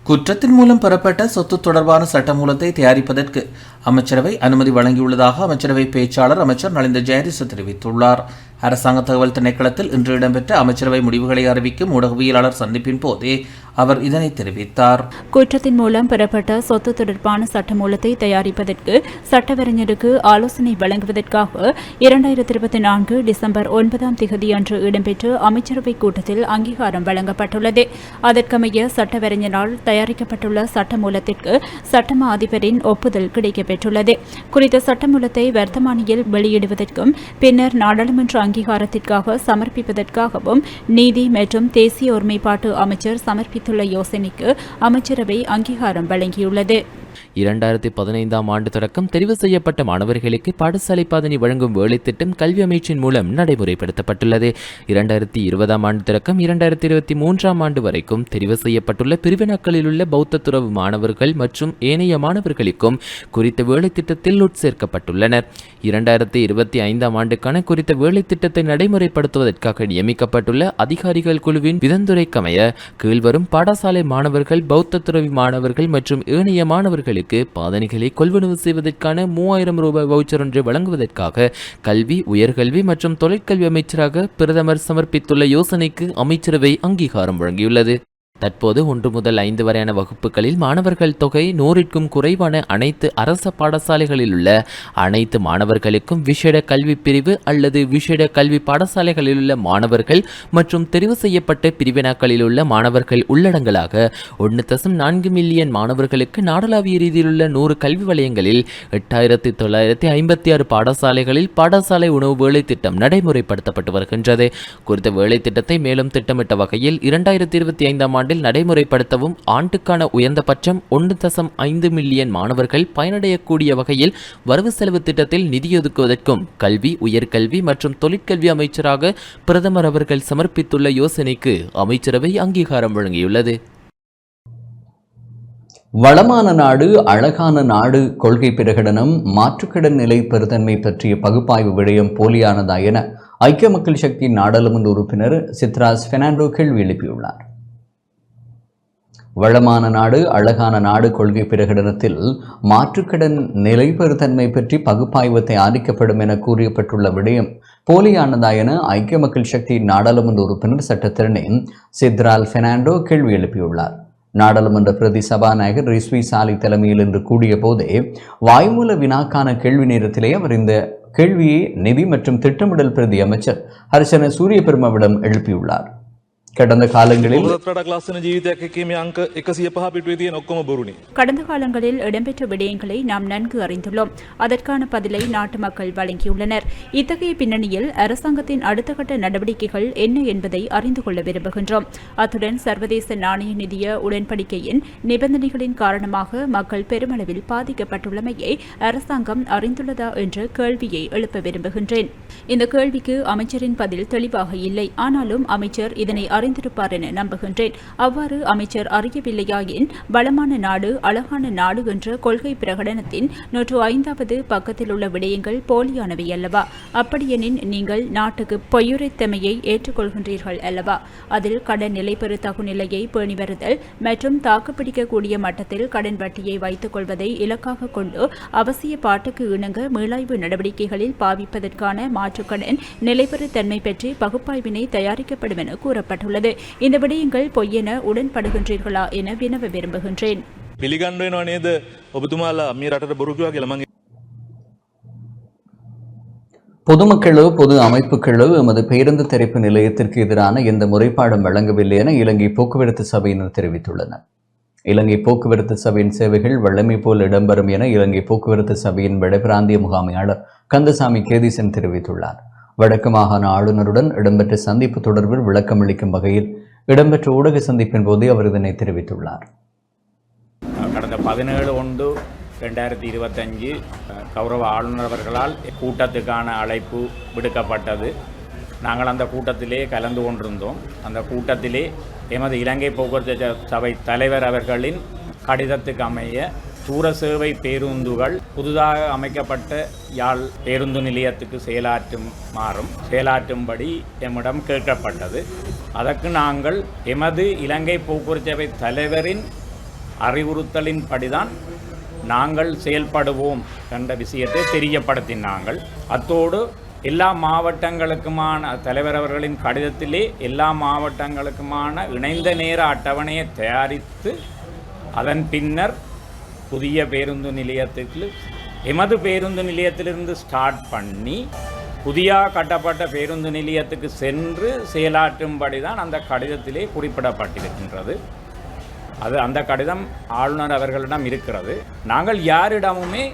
குற்றத்தின் மூலம் பெறப்பட்ட சொத்து தொடர்பான சட்டமூலத்தை தயாரிப்பதற்கு அமைச்சரவை அனுமதி வழங்கியுள்ளதாக அமைச்சரவை பேச்சாளர் அமைச்சர் நலிந்த ஜெயதிச தெரிவித்துள்ளார். அரசாங்க தகவல் திணைக்களத்தில் இன்று இடம்பெற்ற அமைச்சரவை முடிவுகளை அறிவிக்கும் ஊடகவியலாளர் சந்திப்பின் போதே அவர் இதனை தெரிவித்தார். குற்றத்தின் மூலம் பெறப்பட்ட சொத்து தொடர்பான சட்டமூலத்தை தயாரிப்பதற்கு சட்டவரைஞருக்கு ஆலோசனை வழங்குவதற்காக 2024 டிசம்பர் 9 அன்று இடம்பெற்ற அமைச்சரவை கூட்டத்தில் அங்கீகாரம் வழங்கப்பட்டுள்ளது. அதற்கமைய சட்டவரைஞரால் தயாரிக்கப்பட்டுள்ள சட்டமூலத்திற்கு சட்டமா அதிபரின் ஒப்புதல் கிடைக்கப்பெற்றுள்ளது. குறித்த சட்டமூலத்தை வர்த்தமானியில் வெளியிடுவதற்கும் பின்னர் நாடாளுமன்ற அங்கீகாரத்திற்காக சமர்ப்பிப்பதற்காகவும் நீதி மற்றும் தேசிய ஒருமைப்பாட்டு அமைச்சர் சமர்ப்பித்துள்ள யோசனைக்கு அமைச்சரவை அங்கீகாரம் வழங்கியுள்ளது. 2015 ஆண்டு தொடக்கம் தெரிவு செய்யப்பட்ட மாணவர்களுக்கு பாடசாலை பாதணி வழங்கும் வேலைத்திட்டம் கல்வி அமைச்சின் மூலம் நடைமுறைப்படுத்தப்பட்டுள்ளது. 2020 ஆண்டு தொடக்கம் 2023 ஆண்டு வரைக்கும் தெரிவு செய்யப்பட்டுள்ள பிரிவினக்களில் உள்ள பௌத்த துறவு மாணவர்கள் மற்றும் ஏனைய மாணவர்களுக்கும் குறித்த வேலைத்திட்டத்தில் உட்சேர்க்கப்பட்டுள்ளனர். 2025 ஆண்டுக்கான குறித்த வேலைத்திட்டத்தை நடைமுறைப்படுத்துவதற்காக நியமிக்கப்பட்டுள்ள அதிகாரிகள் குழுவின் விதந்துரைக்கமைய கீழ்வரும் பாடசாலை மாணவர்கள் பௌத்த துறவி மாணவர்கள் மற்றும் ஏனைய மாணவர்களுக்கு பாதணிகளை கொள்வனவு செய்வதற்கான 3000 ரூபாய் வவுச்சர் ஒன்றை வழங்குவதற்காக கல்வி, உயர்கல்வி மற்றும் தொழிற்கல்வி அமைச்சராக பிரதமர் சமர்ப்பித்துள்ள யோசனைக்கு அமைச்சரவை அங்கீகாரம் வழங்கியுள்ளது. தற்போது 1 முதல் 5 வரையான வகுப்புகளில் மாணவர்கள் தொகை 100க்கும் குறைவான அனைத்து அரச பாடசாலைகளில் உள்ள அனைத்து மாணவர்களுக்கும் விசேட கல்வி பிரிவு அல்லது விசேட கல்வி பாடசாலைகளில் உள்ள மாணவர்கள் மற்றும் தெரிவு செய்யப்பட்ட பிரிவினாக்களில் உள்ள மாணவர்கள் உள்ளடங்கலாக 1.4 மில்லியன் மாணவர்களுக்கு நாடளாவிய ரீதியில் உள்ள 100 கல்வி வலயங்களில் 8956 பாடசாலைகளில் பாடசாலை உணவு வேலை திட்டம் நடைமுறைப்படுத்தப்பட்டு வருகின்றது. குறித்த வேலை திட்டத்தை மேலும் திட்டமிட்ட வகையில் 2025 ஆண்டில் நடைமுறைப்படுத்தவும் ஆண்டுக்கான உயர்ந்தபட்சம் 1.5 மில்லியன் மாணவர்கள் பயனடையக்கூடிய வகையில் வரவு செலவு திட்டத்தில் நிதியொதுக்குவதற்கும் கல்வி, உயர்கல்வி மற்றும் தொழிற்கல்வி அமைச்சராக பிரதமர் அவர்கள் சமர்ப்பித்துள்ள யோசனைக்கு அமைச்சரவை அங்கீகாரம் வழங்கியுள்ளது. வளமான நாடு அழகான நாடு கொள்கை பிரகடனம் மாற்றுக்கடன் நிலை பெறுதன்மை பற்றிய பகுப்பாய்வு விடயம் போலியானதா என ஐக்கிய மக்கள் சக்தி நாடாளுமன்ற உறுப்பினர் சித்ராஸ் பெர்னாண்டோ கேள்வி எழுப்பியுள்ளார். வளமான நாடு அழகான நாடு கொள்கை பிரகடனத்தில் மாற்றுக்கடன் நிலைபெறுதன்மை பற்றி பகுப்பாய்வு தயாரிக்கப்படும் என கூறப்பட்டுள்ள விடயம் போலியானதா என ஐக்கிய மக்கள் சக்தி நாடாளுமன்ற உறுப்பினர் சட்டத்திரணி சித்ரால் பெர்னாண்டோ கேள்வி எழுப்பியுள்ளார். நாடாளுமன்ற பிரதி சபாநாயகர் ரிஸ்வி சாலி தலைமையில் இன்று கூடிய போதே வாய்மூல வினாக்கான கேள்வி நேரத்திலே அவர் இந்த கேள்வியை நிதி மற்றும் திட்டமிடல் பிரதி அமைச்சர் ஹர்ஷன சூரியபெருமவிடம் எழுப்பியுள்ளார். கடந்த காலங்களில் இடம்பெற்ற விடயங்களை நாம் நன்கு அறிந்துள்ளோம். அதற்கான பதிலை நாட்டு மக்கள் வழங்கியுள்ளனர். இத்தகைய பின்னணியில் அரசாங்கத்தின் அடுத்த கட்ட நடவடிக்கைகள் என்ன என்பதை அறிந்து கொள்ள விரும்புகின்றோம். அத்துடன் சர்வதேச நாணய நிதிய உடன்படிக்கையின் நிபந்தனைகளின் காரணமாக மக்கள் பெருமளவில் பாதிக்கப்பட்டுள்ளமையை அரசாங்கம் அறிந்துள்ளதா என்ற கேள்வியை எழுப்ப விரும்புகின்றேன். இந்த கேள்விக்கு அமைச்சரின் பதில் தெளிவாக இல்லை. ஆனாலும் அமைச்சர் இதனை அறிந்திருப்பார் என நம்புகின்றேன். அவ்வாறு அமைச்சர் அறியவில்லையாயின் வளமான நாடு அழகான நாடு என்ற கொள்கை பிரகடனத்தின் 105வது பக்கத்தில் உள்ள விடயங்கள் போலியானவை அல்லவா? அப்படியெனின் நீங்கள் நாட்டுக்கு பொய்யுரைத்தமையை ஏற்றுக்கொள்கின்றீர்கள் அல்லவா? அதில் கடன் நிலைபெறு தகுநிலையை பேணி வருதல் மற்றும் தாக்குப்பிடிக்கக்கூடிய மட்டத்தில் கடன் வட்டியை வைத்துக் கொள்வதை இலக்காக கொண்டு அவசிய பாட்டுக்கு இணங்க மீளாய்வு நடவடிக்கைகளில் பாவிப்பதற்கான மாற்றுக்கடன் நிலைபெறு தன்மை பற்றி பகுப்பாய்வினை தயாரிக்கப்படும் என கூறப்பட்டுள்ளது. இந்த விடயங்கள் பொய்யென உடன்படுகின்றீர்களா என வினவ விரும்புகின்றேன். பொதுமக்களோ பொது அமைப்புகளோ எமது பேருந்து தரிப்பு நிலையத்திற்கு எதிரான எந்த முறைப்பாடும் வழங்கவில்லை என இலங்கை போக்குவரத்து சபையினர் தெரிவித்துள்ளனர். இலங்கை போக்குவரத்து சபையின் சேவைகள் வழமை போல் இடம்பெறும் என இலங்கை போக்குவரத்து சபையின் வடபிராந்திய முகாமையாளர் கந்தசாமி கேதீசன் தெரிவித்துள்ளார். வடக்கு மாகாண ஆளுநருடன் இடம்பெற்ற சந்திப்பு தொடர்பில் விளக்கமளிக்கும் வகையில் இடம்பெற்ற ஊடக சந்திப்பின் போது அவர் இதனை தெரிவித்துள்ளார். கடந்த 17/1/2025 கௌரவ ஆளுநர் அவர்களால் கூட்டத்துக்கான அழைப்பு விடுக்கப்பட்டது. நாங்கள் அந்த கூட்டத்திலே கலந்து கொண்டிருந்தோம். அந்த கூட்டத்திலே எமது இலங்கை போக்குவரத்து சபை தலைவர் அவர்களின் கடிதத்துக்கு அமைய தூர சேவை பேருந்துகள் புதிதாக அமைக்கப்பட்ட யாழ் பேருந்து நிலையத்துக்கு செயலாற்றும்படி எம்மிடம் கேட்கப்பட்டது. அதற்கு நாங்கள் எமது இலங்கை போக்குவரத்து சபை தலைவரின் அறிவுறுத்தலின்படிதான் நாங்கள் செயல்படுவோம் என்ற விஷயத்தை தெரியப்படுத்தினாங்கள். அத்தோடு எல்லா மாவட்டங்களுக்குமான தலைவர் அவர்களின் கடிதத்திலே எல்லா மாவட்டங்களுக்குமான இணைந்த நேர அட்டவணையை தயாரித்து அதன் பின்னர் புதிய பேருந்து நிலையத்துக்கு எமது பேருந்து நிலையத்திலிருந்து ஸ்டார்ட் பண்ணி புதிய கட்டப்பட்ட பேருந்து நிலையத்துக்கு சென்று செயலாற்றும்படி தான் அந்த கடிதத்திலே குறிப்பிடப்பட்டிருக்கின்றது. அந்த கடிதம் ஆளுநர் அவர்களிடம் இருக்கிறது. நாங்கள் யாரிடமுமே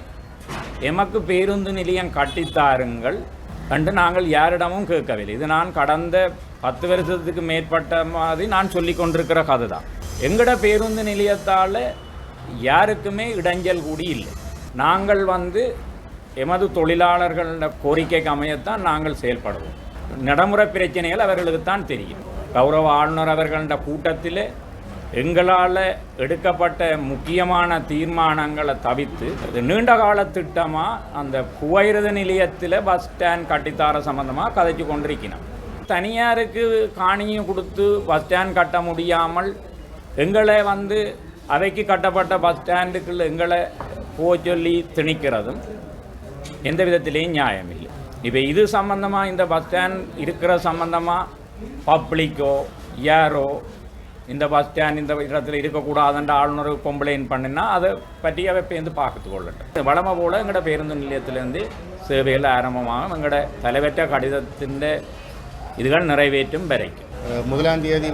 எமக்கு பேருந்து நிலையம் கட்டித்தாருங்கள் என்று நாங்கள் யாரிடமும் கேட்கவில்லை. இது நான் கடந்த 10 வருஷத்துக்கு மேற்பட்ட மாதிரி நான் சொல்லி கொண்டிருக்கிற கதை தான். எங்கட பேருந்து நிலையத்தால் யாருக்குமே இடைஞ்சல் கூடி இல்லை. நாங்கள் எமது தொழிலாளர்களோட கோரிக்கைக்கு அமையத்தான் நாங்கள் செயல்படுவோம். நடைமுறை பிரச்சனைகள் அவர்களுக்கு தான் தெரியும். கௌரவ ஆளுநர் அவர்களோட கூட்டத்தில் எங்களால் எடுக்கப்பட்ட முக்கியமான தீர்மானங்களை தவிர்த்து நீண்ட கால திட்டமாக அந்த புகையிரத நிலையத்தில் பஸ் ஸ்டாண்ட் கட்டித்தார சம்பந்தமாக கதைச்சு கொண்டிருக்கணும். தனியாருக்கு காணியும் கொடுத்து பஸ் ஸ்டாண்ட் கட்ட முடியாமல் எங்களை அவைக்கு கட்டப்பட்ட பஸ் ஸ்டாண்டுக்குள்ள எங்களை சொல்லி திணிக்கிறதும் எந்த விதத்திலேயும் நியாயம் இல்லை. இப்போ இது சம்பந்தமாக இந்த பஸ் ஸ்டாண்ட் இருக்கிற சம்பந்தமாக பப்ளிக்கோ யாரோ இந்த பஸ் ஸ்டாண்ட் இந்த இடத்துல இருக்கக்கூடாதுன்ற ஆளுநர் கம்ப்ளைண்ட் பண்ணினா அதை பற்றி அவை பேருந்து பார்த்து கொள்ளட்டும். வளமை போல் எங்களோட பேருந்து நிலையத்திலேருந்து சேவைகள் ஆரம்பமாகும். எங்களோட தலைவற்ற கடிதத்தின் இதுகள் நிறைவேற்றும் வரைக்கும் 1ஆம் தேதி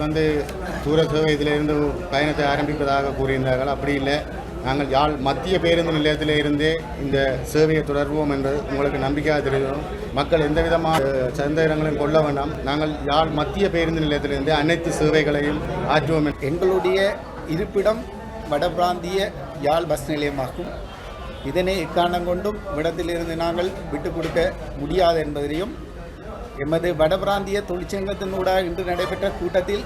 தூர சேவை இதிலிருந்து பயணத்தை ஆரம்பிப்பதாக கூறியிருந்தார்கள். அப்படி இல்லை, நாங்கள் யாழ் மத்திய பேருந்து நிலையத்தில் இருந்தே இந்த சேவையை தொடர்வோம் என்று உங்களுக்கு நம்பிக்கையாக தெரியும். மக்கள் எந்த விதமான சந்தேகங்களையும் கொள்ள வேண்டாம். நாங்கள் யாழ் மத்திய பேருந்து நிலையத்திலிருந்து அனைத்து சேவைகளையும் ஆற்றுவோம். எங்களுடைய இருப்பிடம் வடபிராந்திய யாழ் பஸ் நிலையமாகும். இதனை எக்காரணம் கொண்டும் இடத்திலிருந்து நாங்கள் விட்டுக் கொடுக்க முடியாது என்பதையும் எமது வடபிராந்திய தொழிற்சங்கத்தினூடாக இன்று நடைபெற்ற கூட்டத்தில்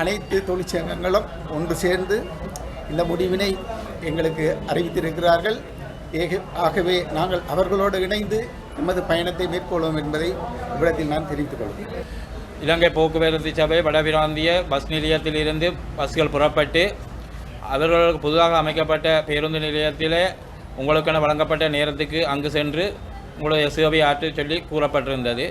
அனைத்து தொழிற்சங்கங்களும் ஒன்று சேர்ந்து இந்த முடிவினை எங்களுக்கு அறிவித்திருக்கிறார்கள். ஆகவே நாங்கள் அவர்களோடு இணைந்து எமது பயணத்தை மேற்கொள்வோம் என்பதை இவ்விடத்தில் நான் தெரிவித்துக் கொள்கிறேன். இலங்கை போக்குவரத்து சபை வடபிராந்திய பஸ் நிலையத்திலிருந்து பஸ்கள் புறப்பட்டு அவர்களுக்கு புதிதாக அமைக்கப்பட்ட பேருந்து நிலையத்திலே உங்களுக்கென வழங்கப்பட்ட நேரத்துக்கு அங்கு சென்று உங்களுடைய சேவை ஆற்ற சொல்லி கூறப்பட்டிருந்தது.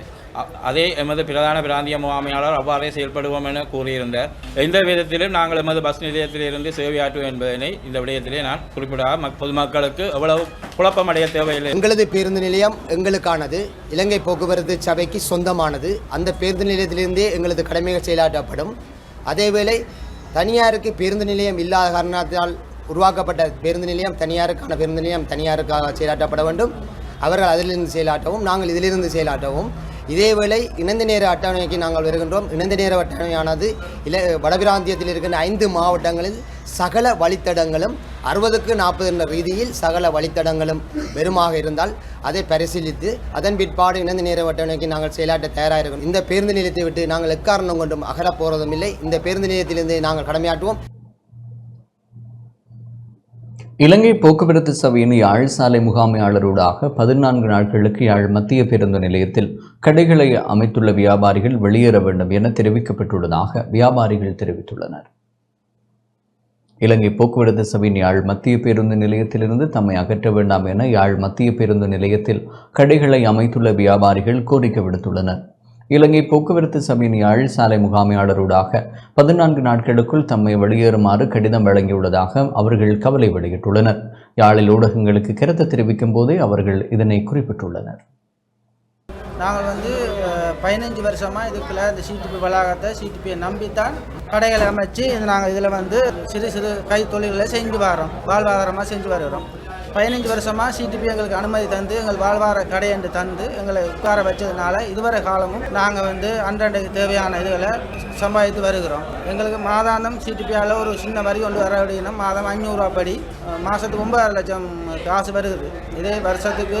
அதே எமது பிரதான பிராந்திய முகாமையாளர் அவ்வாறே செயல்படுவோம் என கூறியிருந்தார். எந்த விதத்திலும் நாங்கள் எமது பஸ் நிலையத்திலிருந்து சேவையாற்றுவோம் என்பதனை இந்த விடயத்திலே நான் குறிப்பிடாக பொதுமக்களுக்கு எவ்வளவு குழப்பமடைய தேவையில்லை. எங்களது பேருந்து நிலையம் எங்களுக்கானது, இலங்கை போக்குவரத்து சபைக்கு சொந்தமானது. அந்த பேருந்து நிலையத்திலிருந்தே எங்களது கடமைகள் செயலாற்றப்படும். அதேவேளை தனியாருக்கு பேருந்து நிலையம் இல்லாத காரணத்தால் உருவாக்கப்பட்ட பேருந்து நிலையம் தனியாருக்கான பேருந்து நிலையம் தனியாருக்காக செயலாற்றப்பட வேண்டும். அவர்கள் அதிலிருந்து செயலாற்றவும், நாங்கள் இதிலிருந்து செயலாற்றவும். இதேவேளை இணைந்த நேர அட்டவணைக்கு நாங்கள் வருகின்றோம். இணைந்த நேர அட்டவணையானது வடபிராந்தியத்தில் இருக்கின்ற 5 மாவட்டங்களில் சகல வழித்தடங்களும் 60க்கு 40 என்ற ரீதியில் சகல வழித்தடங்களும் வெறுமாக இருந்தால் அதை பரிசீலித்து அதன் பிற்பாடு இணைந்த நேர அட்டவணைக்கு நாங்கள் செயலாற்ற தயாராக இருக்கோம். இந்த பேருந்து நிலையத்தை விட்டு நாங்கள் எக்காரணம் கொண்டும் அகலப் போவதும் இல்லை. இந்த பேருந்து நிலையத்திலிருந்து நாங்கள் கடமையாற்றுவோம். இலங்கை போக்குவரத்து சபையின் யாழ் சாலை முகாமையாளரோடாக 14 நாட்களுக்கு யாழ் மத்திய பேருந்து நிலையத்தில் கடைகளை அமைத்துள்ள வியாபாரிகள் வெளியேற வேண்டும் என தெரிவிக்கப்பட்டுள்ளதாக வியாபாரிகள் தெரிவித்துள்ளனர். இலங்கை போக்குவரத்து சபையின் யாழ் மத்திய பேருந்து நிலையத்திலிருந்து தம்மை அகற்ற வேண்டாம் என யாழ் மத்திய பேருந்து நிலையத்தில் கடைகளை அமைத்துள்ள வியாபாரிகள் கோரிக்கை விடுத்துள்ளனர். இலங்கை போக்குவரத்து சபையின் யாழ் சாலை முகாமையாளரோடாக 14 நாட்களுக்குள் தம்மை வெளியேறுமாறு கடிதம் வழங்கியுள்ளதாக அவர்கள் கவலை வெளியிட்டுள்ளனர். யாழில் ஊடகங்களுக்கு கருத்து தெரிவிக்கும் போதே அவர்கள் இதனை குறிப்பிட்டுள்ளனர். நாங்கள் 15 வருஷமாக இதுக்குள்ள இந்த சிடிபி வளாகத்தை சிடிபியை நம்பித்தான் கடைகளை அமைச்சு நாங்கள் இதில் வந்து சிறு சிறு கைத்தொழில்களை செஞ்சு வரோம், வாழ்வாதாரமாக செஞ்சு வருகிறோம். 15 வருஷமாக சிடிபி எங்களுக்கு அனுமதி தந்து எங்கள் வாழ்வார கடை என்று தந்து எங்களை உட்கார வச்சதுனால இதுவரை காலமும் நாங்கள் வந்து அன்றாடைக்கு தேவையான இதுகளை சம்பாதித்து வருகிறோம். எங்களுக்கு மாதாந்தம் சிடிபியால் ஒரு சின்ன வரி கொண்டு வர அப்படின்னா மாதம் 500 ரூபா படி மாதத்துக்கு 9 லட்சம் காசு வருகிறது. இதே வருஷத்துக்கு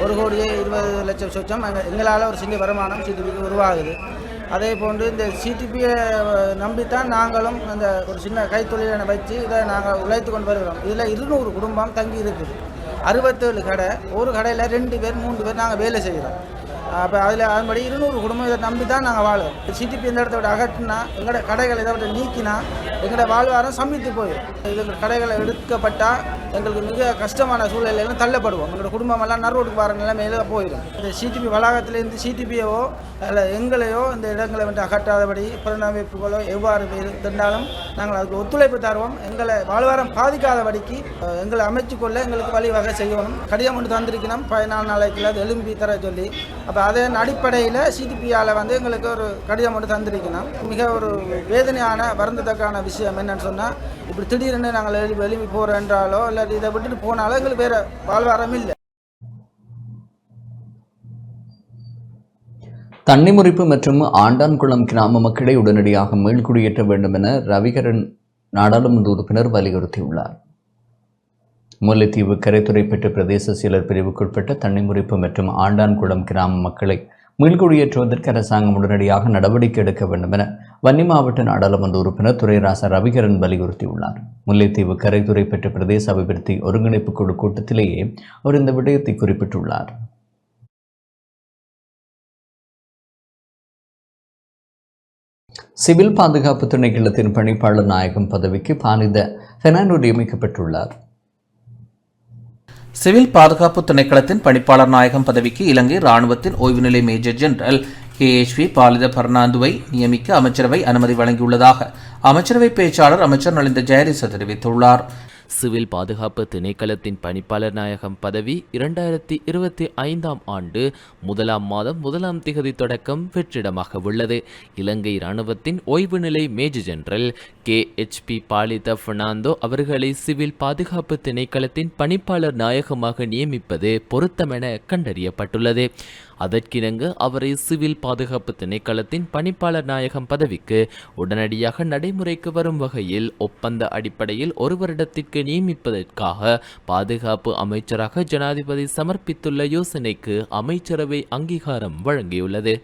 1,20,00,000 சொச்சம் எங்களால் ஒரு சின்ன வருமானம் சிடிபிக்கு உருவாகுது. அதே போன்று இந்த சிடிபியை நம்பித்தான் நாங்களும் அந்த ஒரு சின்ன கைத்தொழிலை வச்சு இதை நாங்கள் உழைத்து கொண்டு வருகிறோம். இதில் 200 குடும்பம் தங்கி இருக்குது. 67 கடை, ஒரு கடையில் 2 பேர் 3 பேர் நாங்கள் வேலை செய்கிறோம். அப்போ அதில் அதன்படி 200 குடும்பம் இதை நம்பி தான் நாங்கள் வாழுவோம். சிடிபி இந்த இடத்த விட அகற்றினா எங்களோட கடைகளை இதை விட நீக்கினா எங்களோட வாழ்வாரம் சம்பித்து போயிடும். எங்கள் கடைகளை எடுக்கப்பட்டால் எங்களுக்கு மிக கஷ்டமான சூழ்நிலையிலும் தள்ளப்படுவோம். எங்களோட குடும்பமெல்லாம் நறுவோட்டுக்கு வர நிலைமையில போயிடும். இந்த சிடிபி வளாகத்திலேருந்து சிடிபியவோ அல்ல எங்களையோ இந்த இடங்களை வந்து அகற்றாதபடி புறநமைப்புகளோ எவ்வாறு இருந்தாலும் நாங்கள் அதுக்கு ஒத்துழைப்பு தருவோம். எங்களை வாழ்வாரம் பாதிக்காதபடிக்கு எங்களை அமைச்சுக்கொள்ள எங்களுக்கு வழிவகை செய்யணும். கடிதம் ஒன்று தந்திருக்கணும் 14 நாளைக்குள்ள அது எழும்பி தர சொல்லி. அப்போ அதன் அடிப்படையில் சிடிபியால் வந்து எங்களுக்கு ஒரு கடிதம் ஒன்று தந்திருக்கணும். மிக ஒரு வேதனையான வருந்தத்தக்கான விஷயம் என்னன்னு சொன்னால், இப்படி திடீர்னு நாங்கள் எழுப்பி போகிறோம் என்றாலோ இல்லை இதை விட்டுட்டு போனாலோ எங்களுக்கு வேறு வாழ்வாரம் இல்லை. தன்னிமுறிப்பு மற்றும் ஆண்டான்குளம் கிராம மக்களை உடனடியாக மீள்குடியேற்ற வேண்டும் என ரவிகரன் நாடாளுமன்ற உறுப்பினர் வலியுறுத்தியுள்ளார். முல்லைத்தீவு கரைத்துறை பெற்ற பிரதேச செயலர் பிரிவுக்குட்பட்ட தன்னிமுறிப்பு மற்றும் ஆண்டான்குளம் கிராம மக்களை மீள்குடியேற்றுவதற்கு அரசாங்கம் உடனடியாக நடவடிக்கை எடுக்க வேண்டும் என வன்னி மாவட்ட நாடாளுமன்ற உறுப்பினர் துரைராசா ரவிகரன் வலியுறுத்தியுள்ளார். முல்லைத்தீவு கரைத்துறை பெற்ற பிரதேச அபிவிருத்தி ஒருங்கிணைப்பு குழு கூட்டத்திலேயே அவர் இந்த விடயத்தை குறிப்பிட்டுள்ளார். சிவில் பாதுகாப்பு திணைக்களத்தின் பணிப்பாளர் நாயகம் பதவிக்கு பானித பெர்னாண்டோ நியமிக்கப்பட்டுள்ளார். சிவில் பாதுகாப்பு திணைக்களத்தின் பணிப்பாளர் நாயகம் பதவிக்கு இலங்கை இராணுவத்தின் ஓய்வுநிலை மேஜர் ஜெனரல் KHP பாலித பெர்னாண்டோவை நியமிக்க அமைச்சரவை அனுமதி வழங்கியுள்ளதாக அமைச்சரவை பேச்சாளர் அமைச்சர் நலிந்த ஜெயதிச தெரிவித்துள்ளார். சிவில் பாதுகாப்பு திணைக்களத்தின் பணிப்பாளர் நாயகம் பதவி 2025ஆம் ஆண்டு 1ஆம் மாதம் 1ஆம் திகதி தொடக்கம் வெற்றிடமாக உள்ளது. இலங்கை இராணுவத்தின் ஓய்வு நிலை major general KHP Palitha Fernando அவர்களை சிவில் பாதுகாப்பு திணைக்களத்தின் பணிப்பாளர் நாயகமாக நியமிப்பது பொருத்தமென கண்டறியப்பட்டுள்ளது. அதற்கிணங்க அவரை சிவில் பாதுகாப்பு திணைக்களத்தின் பணிப்பாளர் நாயகம் பதவிக்கு உடனடியாக நடைமுறைக்கு வரும் வகையில் ஒப்பந்த அடிப்படையில் 1 வருடத்திற்கு நியமிப்பதற்காக பாதுகாப்பு அமைச்சராக ஜனாதிபதி சமர்ப்பித்துள்ள யோசனைக்கு அமைச்சரவை அங்கீகாரம் வழங்கியுள்ளது.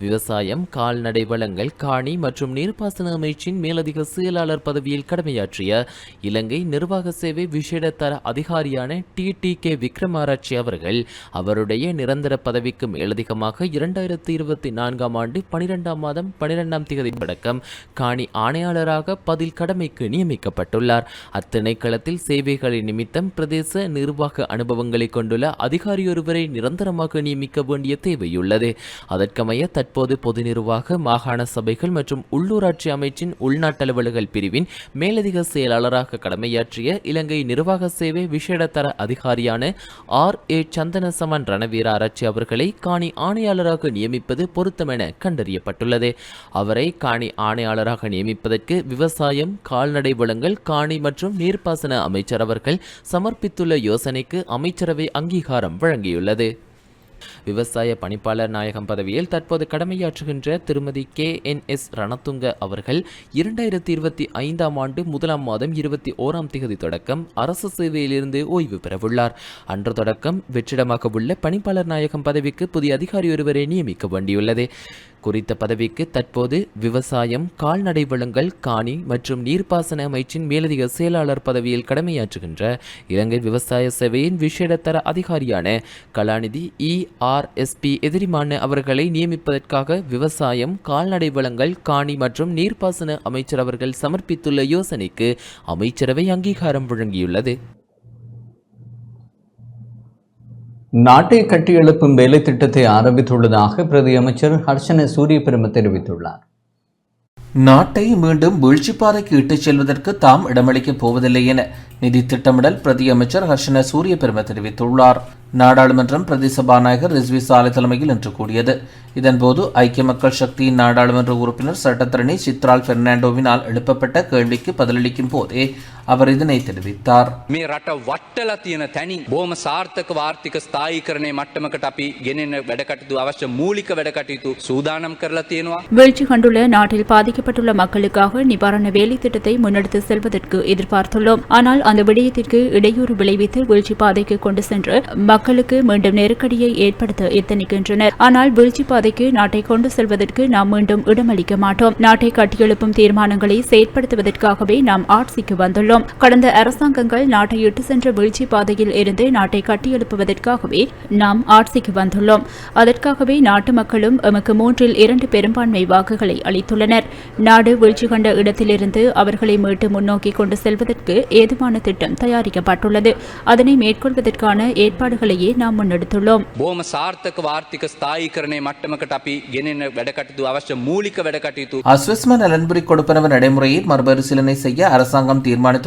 விவசாயம், கால்நடை வளங்கள், காணி மற்றும் நீர்ப்பாசன அமைச்சின் மேலதிக செயலாளர் பதவியில் கடமையாற்றிய இலங்கை நிர்வாக சேவை விசேட தர அதிகாரியான TTK விக்ரமாராட்சி அவர்கள் அவருடைய நிரந்தர பதவிக்கு மேலதிகமாக 2024ஆம் ஆண்டு 12ஆம் மாதம் 12ஆம் திகதி தொடக்கம் காணி ஆணையாளராக பதில் கடமைக்கு நியமிக்கப்பட்டுள்ளார். அத்திணைக்களத்தில் சேவைகளை நிமித்தம் பிரதேச நிர்வாக அனுபவங்களை கொண்டுள்ள அதிகாரியொருவரை நிரந்தரமாக நியமிக்க வேண்டிய தேவையுள்ளது. அதற்கமைய தற்போது பொது நிர்வாக, மாகாண சபைகள் மற்றும் உள்ளூராட்சி அமைச்சின் உள்நாட்டு அலுவலர்கள் பிரிவின் மேலதிக செயலாளராக கடமையாற்றிய இலங்கை நிர்வாக சேவை விசேட தர அதிகாரியான RA சந்தனசமன் ரணவீராராட்சி அவர்களை காணி ஆணையாளராக நியமிப்பது பொருத்தமென கண்டறியப்பட்டுள்ளது. அவரை காணி ஆணையாளராக நியமிப்பதற்கு விவசாயம், கால்நடை வளங்கள், காணி மற்றும் நீர்ப்பாசன அமைச்சர் அவர்கள் சமர்ப்பித்துள்ள யோசனைக்கு அமைச்சரவை அங்கீகாரம் வழங்கியுள்ளது. விவசாய பணிப்பாளர் நாயகம் பதவியில் தற்போது கடமையாற்றுகின்ற திருமதி KNS ரணதுங்க அவர்கள் 2025ஆம் ஆண்டு 1ஆம் மாதம் 21ஆம் திகதி தொடக்கம் அரசு சேவையிலிருந்து ஓய்வு பெறவுள்ளார். அன்று தொடக்கம் வெற்றிடமாக உள்ள பணிப்பாளர் நாயகம் பதவிக்கு புதிய அதிகாரி ஒருவரை நியமிக்க வேண்டியுள்ளது. குறித்த பதவிக்கு தற்போது விவசாயம், கால்நடை வளங்கள், காணி மற்றும் நீர்ப்பாசன அமைச்சின் மேலதிக செயலாளர் பதவியில் கடமையாற்றுகின்ற இலங்கை விவசாய சேவையின் விசேட தர அதிகாரியான கலாநிதி ERSP எதிரிமான அவர்களை நியமிப்பதற்காக விவசாயம், கால்நடை வளங்கள், காணி மற்றும் நீர்ப்பாசன அமைச்சர் அவர்கள் சமர்ப்பித்துள்ள யோசனைக்கு அமைச்சரவை அங்கீகாரம் வழங்கியுள்ளது. நாட்டை கட்டியெழுப்பும் வேலை திட்டத்தை ஆரம்பித்துள்ளதாக பிரதி அமைச்சர் ஹர்ஷன சூரியபிரம தெரிவித்துள்ளார். நாட்டை மீண்டும் வீழ்ச்சிப்பாதைக்கு இட்டுச் செல்வதற்கு தாம் இடமளிக்கப் போவதில்லை என நிதி திட்டமிடல் பிரதி அமைச்சர் ஹர்ஷன சூரியபிரம தெரிவித்துள்ளார். நாடாளுமன்றம் பிரதி சபாநாயகர் ரிஸ்வி சாலை தலைமையில் இன்று கூடியது. இதன்போது ஐக்கிய மக்கள் சக்தியின் நாடாளுமன்ற உறுப்பினர் சட்டத்தரணி சித்ரால் பெர்னாண்டோவினால் எழுப்பப்பட்ட கேள்விக்கு பதிலளிக்கும் போதே அவர் இதனை தெரிவித்தார். මේ රට වට්ටලා තියෙන තැනින් බොහොම සාර්ථක වාර්ථික ස්ථායීකරණයේ මට්ටමකට අපි ගෙනෙන වැඩකටයුතු අවශ්‍ය මූලික වැඩකටයුතු සූදානම් කරලා තියෙනවා. வீழ்ச்சி கண்டுள்ள நாட்டில் பாதிக்கப்பட்டுள்ள மக்களுக்காக நிவாரண வேலை திட்டத்தை முன்னெடுத்து செல்வதற்கு எதிர்பார்த்துள்ளோம். ஆனால் அந்த விடயத்திற்கு இடையூறு விளைவித்து வீழ்ச்சி பாதைக்கு கொண்டு சென்று மக்களுக்கு மீண்டும் நெருக்கடியை ஏற்படுத்த எத்தனிக்கின்றனர். ஆனால் வீழ்ச்சி பாதைக்கு நாட்டை கொண்டு செல்வதற்கு நாம் மீண்டும் இடமளிக்க மாட்டோம். நாட்டை கட்டியெழுப்பும் தீர்மானங்களை செயற்படுத்துவதற்காகவே நாம் ஆட்சிக்கு வந்துள்ளோம். கடந்த அரசாங்கங்கள் நாட்டை இட்டு சென்ற வீழ்ச்சி பாதையில் இருந்து நாட்டை கட்டியெழுப்புவதற்காகவே நாம் ஆட்சிக்கு வந்துள்ளோம். அதற்காகவே நாட்டு மக்களும் எமக்கு 3/2 பெரும்பான்மை வாக்குகளை அளித்துள்ளனர். நாடு வீழ்ச்சி கண்ட இடத்திலிருந்து அவர்களை மீட்டு முன்னோக்கி கொண்டு செல்வதற்கு ஏதுவான திட்டம் தயாரிக்கப்பட்டுள்ளது. அதனை மேற்கொள்வதற்கான ஏற்பாடுகளையே நாம் முன்னெடுத்துள்ளோம். බොහොම සාර්ථක වාර්ථික ස්ථායීකරණයේ මට්ටමකට අපි ගෙනෙන වැඩකටයුතු අවශ්‍ය මූලික වැඩකටයුතු அஸ்விஸ்ம நலன்புரி கொடுப்பனவு நடைமுறையை மறுபரிசீலனை செய்ய அரசாங்கம் தீர்மானித்துள்ளதாக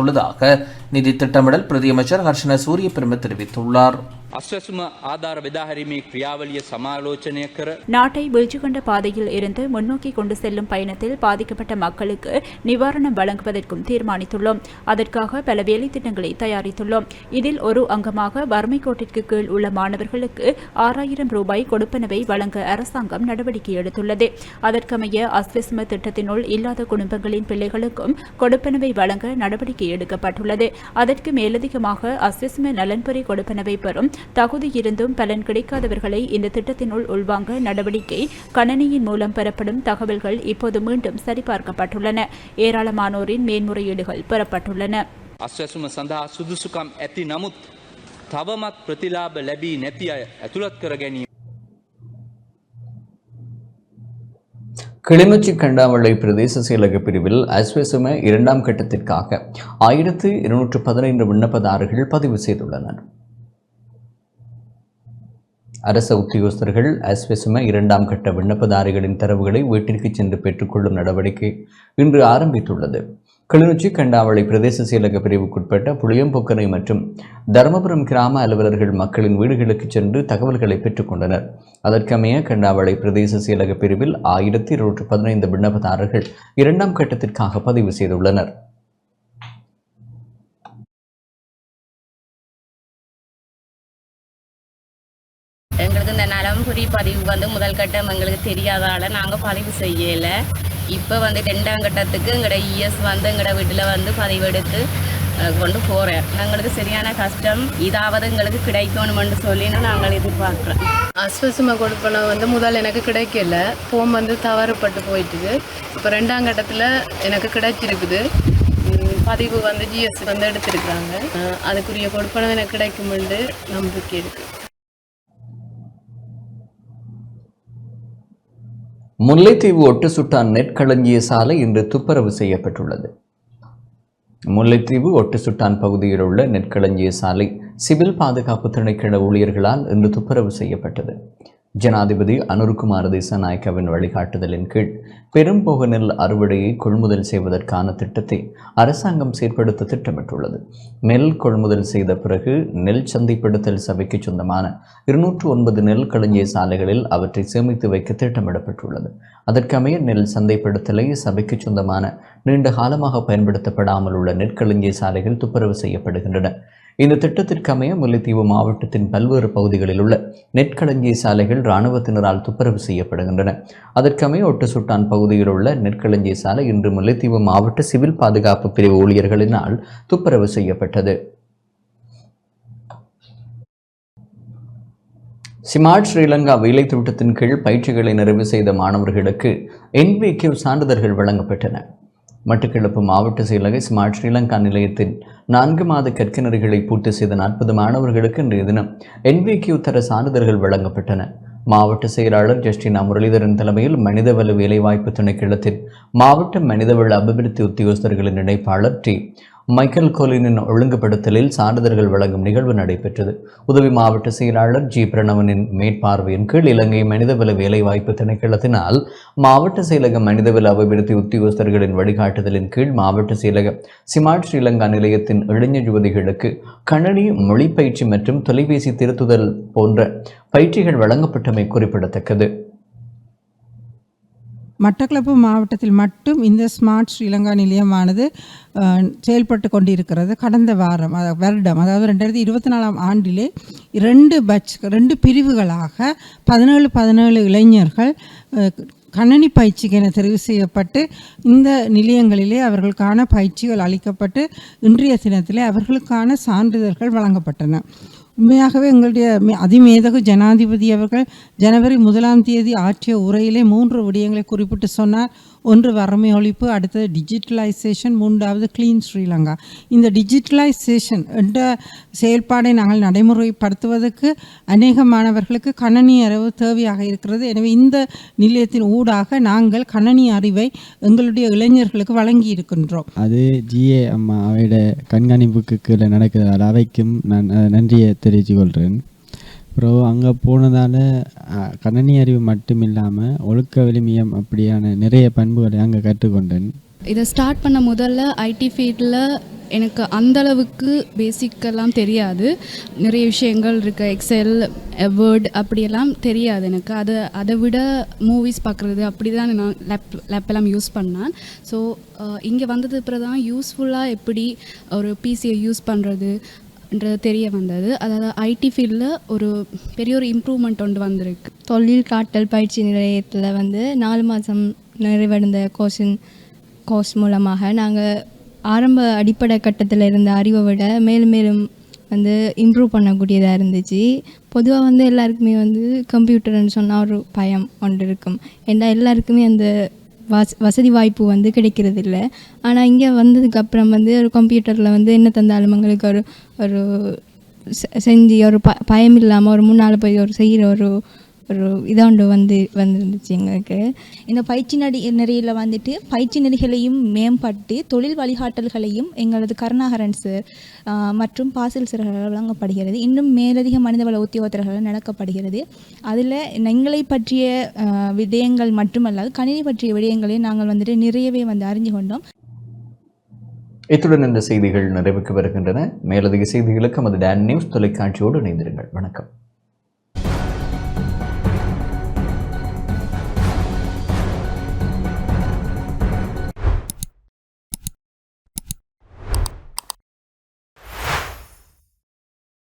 நிதி திட்டமிடல் பிரதியமைச்சர் ஹர்ஷன சூரியபிரம தெரிவித்துள்ளார். අස්වැසුම ආධාර බෙදාහැරීමේ ක්‍රියාවලිය සමාලෝචනය කර நாட்டை வீழ்ச்சி கண்ட பாதையில் இருந்து முன்னோக்கி கொண்டு செல்லும் பயணத்தில் பாதிக்கப்பட்ட மக்களுக்கு நிவாரணம் வழங்குவதற்கும் தீர்மானித்துள்ளோம். அதற்காக பல வேலை திட்டங்களை தயாரித்துள்ளோம். இதில் ஒரு அங்கமாக வறுமை கோட்டிற்கு கீழ் உள்ள மாணவர்களுக்கு 6000 ரூபாய் கொடுப்பனவை வழங்க அரசாங்கம் நடவடிக்கை எடுத்துள்ளது. அதற்கமைய அஸ்வெஸ்ம திட்டத்தினுள் இல்லாத குடும்பங்களின் பிள்ளைகளுக்கும் கொடுப்பனவை வழங்க நடவடிக்கை எடுக்கப்பட்டுள்ளது. அதற்கு மேலதிகமாக அஸ்வெஸ்ம நலன்புரி கொடுப்பனவை பெறும் தகுதியிருந்தும் பலன் கிடைக்காதவர்களை இந்த திட்டத்தினுள் உள்வாங்க நடவடிக்கை கணனியின் மூலம் பெறப்படும் தகவல்கள் இப்போது மீண்டும் சரிபார்க்கப்பட்டுள்ளன. ஏராளமானோரின் மேன்முறையீடுகள் பெறப்பட்டுள்ளன. අස්වැසුම සඳහා සුදුසුකම් ඇති නමුත් තවමත් ප්‍රතිලාභ ලැබී නැති අය ඇතුළත් කර ගැනීම. கிளிநொச்சி கண்டாவளை பிரதேச செயலக பிரிவில் அஸ்வெசும 2ஆம் கட்டத்திற்காக 1215 விண்ணப்பதாரர்கள் பதிவு செய்துள்ளனர். அரச உத்தியோகஸ்தர்கள் அஸ்வெசும 2ஆம் கட்ட விண்ணப்பதாரிகளின் தரவுகளை வீட்டிற்கு சென்று பெற்றுக்கொள்ளும் நடவடிக்கை இன்று ஆரம்பித்துள்ளது. கிளிநொச்சி கண்டாவளை பிரதேச செயலக பிரிவுக்குட்பட்ட புளியம்பொக்கனை மற்றும் தர்மபுரம் கிராம அலுவலர்கள் மக்களின் வீடுகளுக்கு சென்று தகவல்களை பெற்றுக்கொண்டனர். அதற்கமைய கண்டாவளை பிரதேச செயலக பிரிவில் 1215 விண்ணப்பதாரர்கள் 2ஆம் கட்டத்திற்காக பதிவு செய்துள்ளனர். எங்களுக்கு இந்த நலம்புரி பதிவு முதல் கட்டம் எங்களுக்கு தெரியாதால நாங்கள் பதிவு செய்யலை. இப்போ 2ஆம் கட்டத்துக்கு எங்களோட இஎஸ் எங்களோட வீட்டில் பதிவெடுத்து கொண்டு போகிறேன். எங்களுக்கு சரியான கஷ்டம். இதாவது எங்களுக்கு கிடைக்கணும்னு சொல்லி நாங்கள் எதிர்பார்க்குறோம். அஸ்வசும கொடுப்பனை முதல் எனக்கு கிடைக்கல. ஃபோம் தவறுப்பட்டு போயிட்டுது. இப்போ 2ஆம் கட்டத்தில் எனக்கு கிடைச்சிருக்குது. பதிவு ஜிஎஸ் எடுத்திருக்கிறாங்க. அதுக்குரிய கொடுப்பனை எனக்கு கிடைக்குமென்று நம்பிக்கை இருக்குது. முல்லைத்தீவு ஒட்டுசுட்டான் நெற்களஞ்சிய சாலை இன்று துப்புரவு செய்யப்பட்டுள்ளது. முல்லைத்தீவு ஒட்டுசுட்டான் பகுதியில் உள்ள நெற்களஞ்சிய சாலை சிவில் பாதுகாப்பு திணைக்கள ஊழியர்களால் இன்று துப்புரவு செய்யப்பட்டது. ஜனாதிபதி அனுர்குமார் திசாநாயக்கவின் வழிகாட்டுதலின் கீழ் பெரும்போக நெல் அறுவடையை கொள்முதல் செய்வதற்கான திட்டத்தை அரசாங்கம் செயற்படுத்த திட்டமிட்டுள்ளது. நெல் கொள்முதல் செய்த பிறகு நெல் சந்தைப்படுத்தல் சபைக்கு சொந்தமான 209 நெல் களஞ்சிய சாலைகளில் அவற்றை சேமித்து வைக்க திட்டமிடப்பட்டுள்ளது. அதற்கமைய நெல் சந்தைப்படுத்தலை சபைக்கு சொந்தமான நீண்ட காலமாக பயன்படுத்தப்படாமல் உள்ள நெற்களஞ்சிய சாலைகள் துப்புரவு செய்யப்படுகின்றன. இந்த திட்டத்திற்கமைய முல்லைத்தீவு மாவட்டத்தின் பல்வேறு பகுதிகளில் உள்ள நெற்களஞ்சிய சாலைகள் இராணுவத்தினரால் துப்புரவு செய்யப்படுகின்றன. அதற்கமைய ஒட்டுசுட்டான் பகுதியில் உள்ள நெற்களஞ்சிய சாலை இன்று முல்லைத்தீவு மாவட்ட சிவில் பாதுகாப்பு பிரிவு ஊழியர்களினால் துப்புரவு செய்யப்பட்டது. ஸ்மார்ட் ஸ்ரீலங்கா வேலை திட்டத்தின் கீழ் பயிற்சிகளை நிறைவு செய்த மாணவர்களுக்கு NVQ சான்றிதழ்கள் வழங்கப்பட்டன. மட்டக்களப்பு மாவட்ட செயலக ஸ்மார்ட் ஸ்ரீலங்கா நிலையத்தின் 4 மாத கற்கனரிகளை பூர்த்தி செய்த 40 மாணவர்களுக்கு இன்றைய தினம் NVQ தர சான்றிதழ்கள் வழங்கப்பட்டன. மாவட்ட செயலாளர் ஜஸ்டினா முரளிதரன் தலைமையில் மனிதவள வேலைவாய்ப்பு திணைக்களத்தின் மாவட்ட மனிதவள அபிவிருத்தி உத்தியோகஸ்தர்களின் இணைப்பாளர் டி மைக்கேல் கோலினின் ஒழுங்குபடுத்தலில் சான்றிதழ்கள் வழங்கும் நிகழ்வு நடைபெற்றது. உதவி மாவட்ட செயலாளர் ஜி பிரணவனின் மேற்பார்வையின் கீழ் இலங்கை மனிதவள வேலைவாய்ப்பு திணைக்களத்தினால் மாவட்ட செயலக மனிதவள அபிவிருத்தி உத்தியோகஸ்தர்களின் வழிகாட்டுதலின் கீழ் மாவட்ட செயலக சிமார்ட் ஸ்ரீலங்கா நிலையத்தின் இளைஞர் யுவதிகளுக்கு கணனி மொழிப்பயிற்சி மற்றும் தொலைபேசி திருத்துதல் போன்ற பயிற்சிகள் வழங்கப்பட்டமை குறிப்பிடத்தக்கது. மட்டக்களப்பு மாவட்டத்தில் மட்டும் இந்த ஸ்மார்ட் ஸ்ரீலங்கா நிலையமானது செயல்பட்டு கொண்டிருக்கிறது. கடந்த வருடம் அதாவது 2024 ஆண்டிலே 2 பிரிவுகளாக 17 இளைஞர்கள் கணனி பயிற்சிக்கு என தெரிவு செய்யப்பட்டு இந்த நிலையங்களிலே அவர்களுக்கான பயிற்சிகள் அளிக்கப்பட்டு இன்றைய தினத்திலே அவர்களுக்கான சான்றிதழ்கள் வழங்கப்பட்டன. உண்மையாகவே எங்களுடைய அதிமேதகு ஜனாதிபதி அவர்கள் ஜனவரி 1ஆம் தேதி ஆற்றிய உரையிலே 3 விடயங்களை குறிப்பிட்டு சொன்னார். ஒன்று வறுமை ஒழிப்பு, அடுத்தது டிஜிட்டலைசேஷன், 3வது கிளீன் ஸ்ரீலங்கா. இந்த டிஜிட்டலைசேஷன் என்ற செயல்பாடை நாங்கள் நடைமுறைப்படுத்துவதற்கு அநேக மாணவர்களுக்கு கணனி அறிவு தேவையாக இருக்கிறது. எனவே இந்த நிலையத்தின் ஊடாக நாங்கள் கணனி அறிவை எங்களுடைய இளைஞர்களுக்கு வழங்கி இருக்கின்றோம். அது ஜிஏ அம்மா அவையோட கண்காணிப்புக்கு கீழே நடக்கிறதால அவைக்கும் நான் நன்றியை தெரிவித்து கொள்கிறேன். அப்புறம் அங்கே போனதால் கணனி அறிவு மட்டும் இல்லாமல் ஒழுக்க விழுமியம் அப்படியான நிறைய பண்புகளை அங்கே கற்றுக்கொண்டேன். இதை ஸ்டார்ட் பண்ண முதல்ல ஐடி ஃபீல்டில் எனக்கு அந்தளவுக்கு பேசிக்கெல்லாம் தெரியாது. நிறைய விஷயங்கள் இருக்குது, எக்ஸல், வேர்ட் அப்படியெல்லாம் தெரியாது எனக்கு. அதை விட மூவிஸ் பார்க்குறது அப்படி தான் நான் லேப்பெல்லாம் யூஸ் பண்ணேன். ஸோ இங்கே வந்தது அப்புறம் தான் யூஸ்ஃபுல்லாக எப்படி ஒரு பிசியை யூஸ் பண்ணுறது தெரிய வந்தது. அதாவது ஐடி ஃபீல்டில் பெரிய ஒரு இம்ப்ரூவ்மெண்ட் ஒன்று வந்திருக்கு. தொழில் காட்டல் பயிற்சி நிலையத்தில் 4 மாதம் நிறைவடைந்த கோர்ஸ் மூலமாக நாங்கள் ஆரம்ப அடிப்படை கட்டத்தில் இருந்த அறிவை விட மேலும் மேலும் இம்ப்ரூவ் பண்ணக்கூடியதாக இருந்துச்சு. பொதுவாக எல்லாருக்குமே கம்ப்யூட்டர்னு சொன்னால் ஒரு பயம் ஒன்று இருக்கும். ஏன்னா எல்லாருக்குமே அந்த வசதி வாய்ப்பு கிடைக்கிறது இல்லை. ஆனால் இங்கே வந்ததுக்கப்புறம் ஒரு கம்ப்யூட்டரில் என்ன தந்தாலும் எங்களுக்கு ஒரு செஞ்சு ஒரு பயம் இல்லாமல் ஒரு முன்னால் போய் செய்கிற ஒரு இதாண்டு வந்துருந்துச்சு எங்களுக்கு. இந்த பயிற்சி நெறியில் பயிற்சி நெறிகளையும் மேம்பட்டு தொழில் வழிகாட்டல்களையும் எங்களது கருணாகரன் சார் மற்றும் பாசில் சார்கள் வழங்கப்படுகிறது. இன்னும் மேலதிக மனிதவள உத்தியோகத்தர்கள் நடக்கப்படுகிறது. அதில் எங்களை பற்றிய விடயங்கள் மட்டுமல்லாது கணினி பற்றிய விடயங்களை நாங்கள் நிறையவே அறிஞ்சு கொண்டோம். இத்துடன் இந்த செய்திகள் நிறைவுக்கு வருகின்றன. மேலதிக செய்திகளுக்கு நமது டான் நியூஸ் தொலைக்காட்சியோடு இணைந்திருங்கள். வணக்கம்.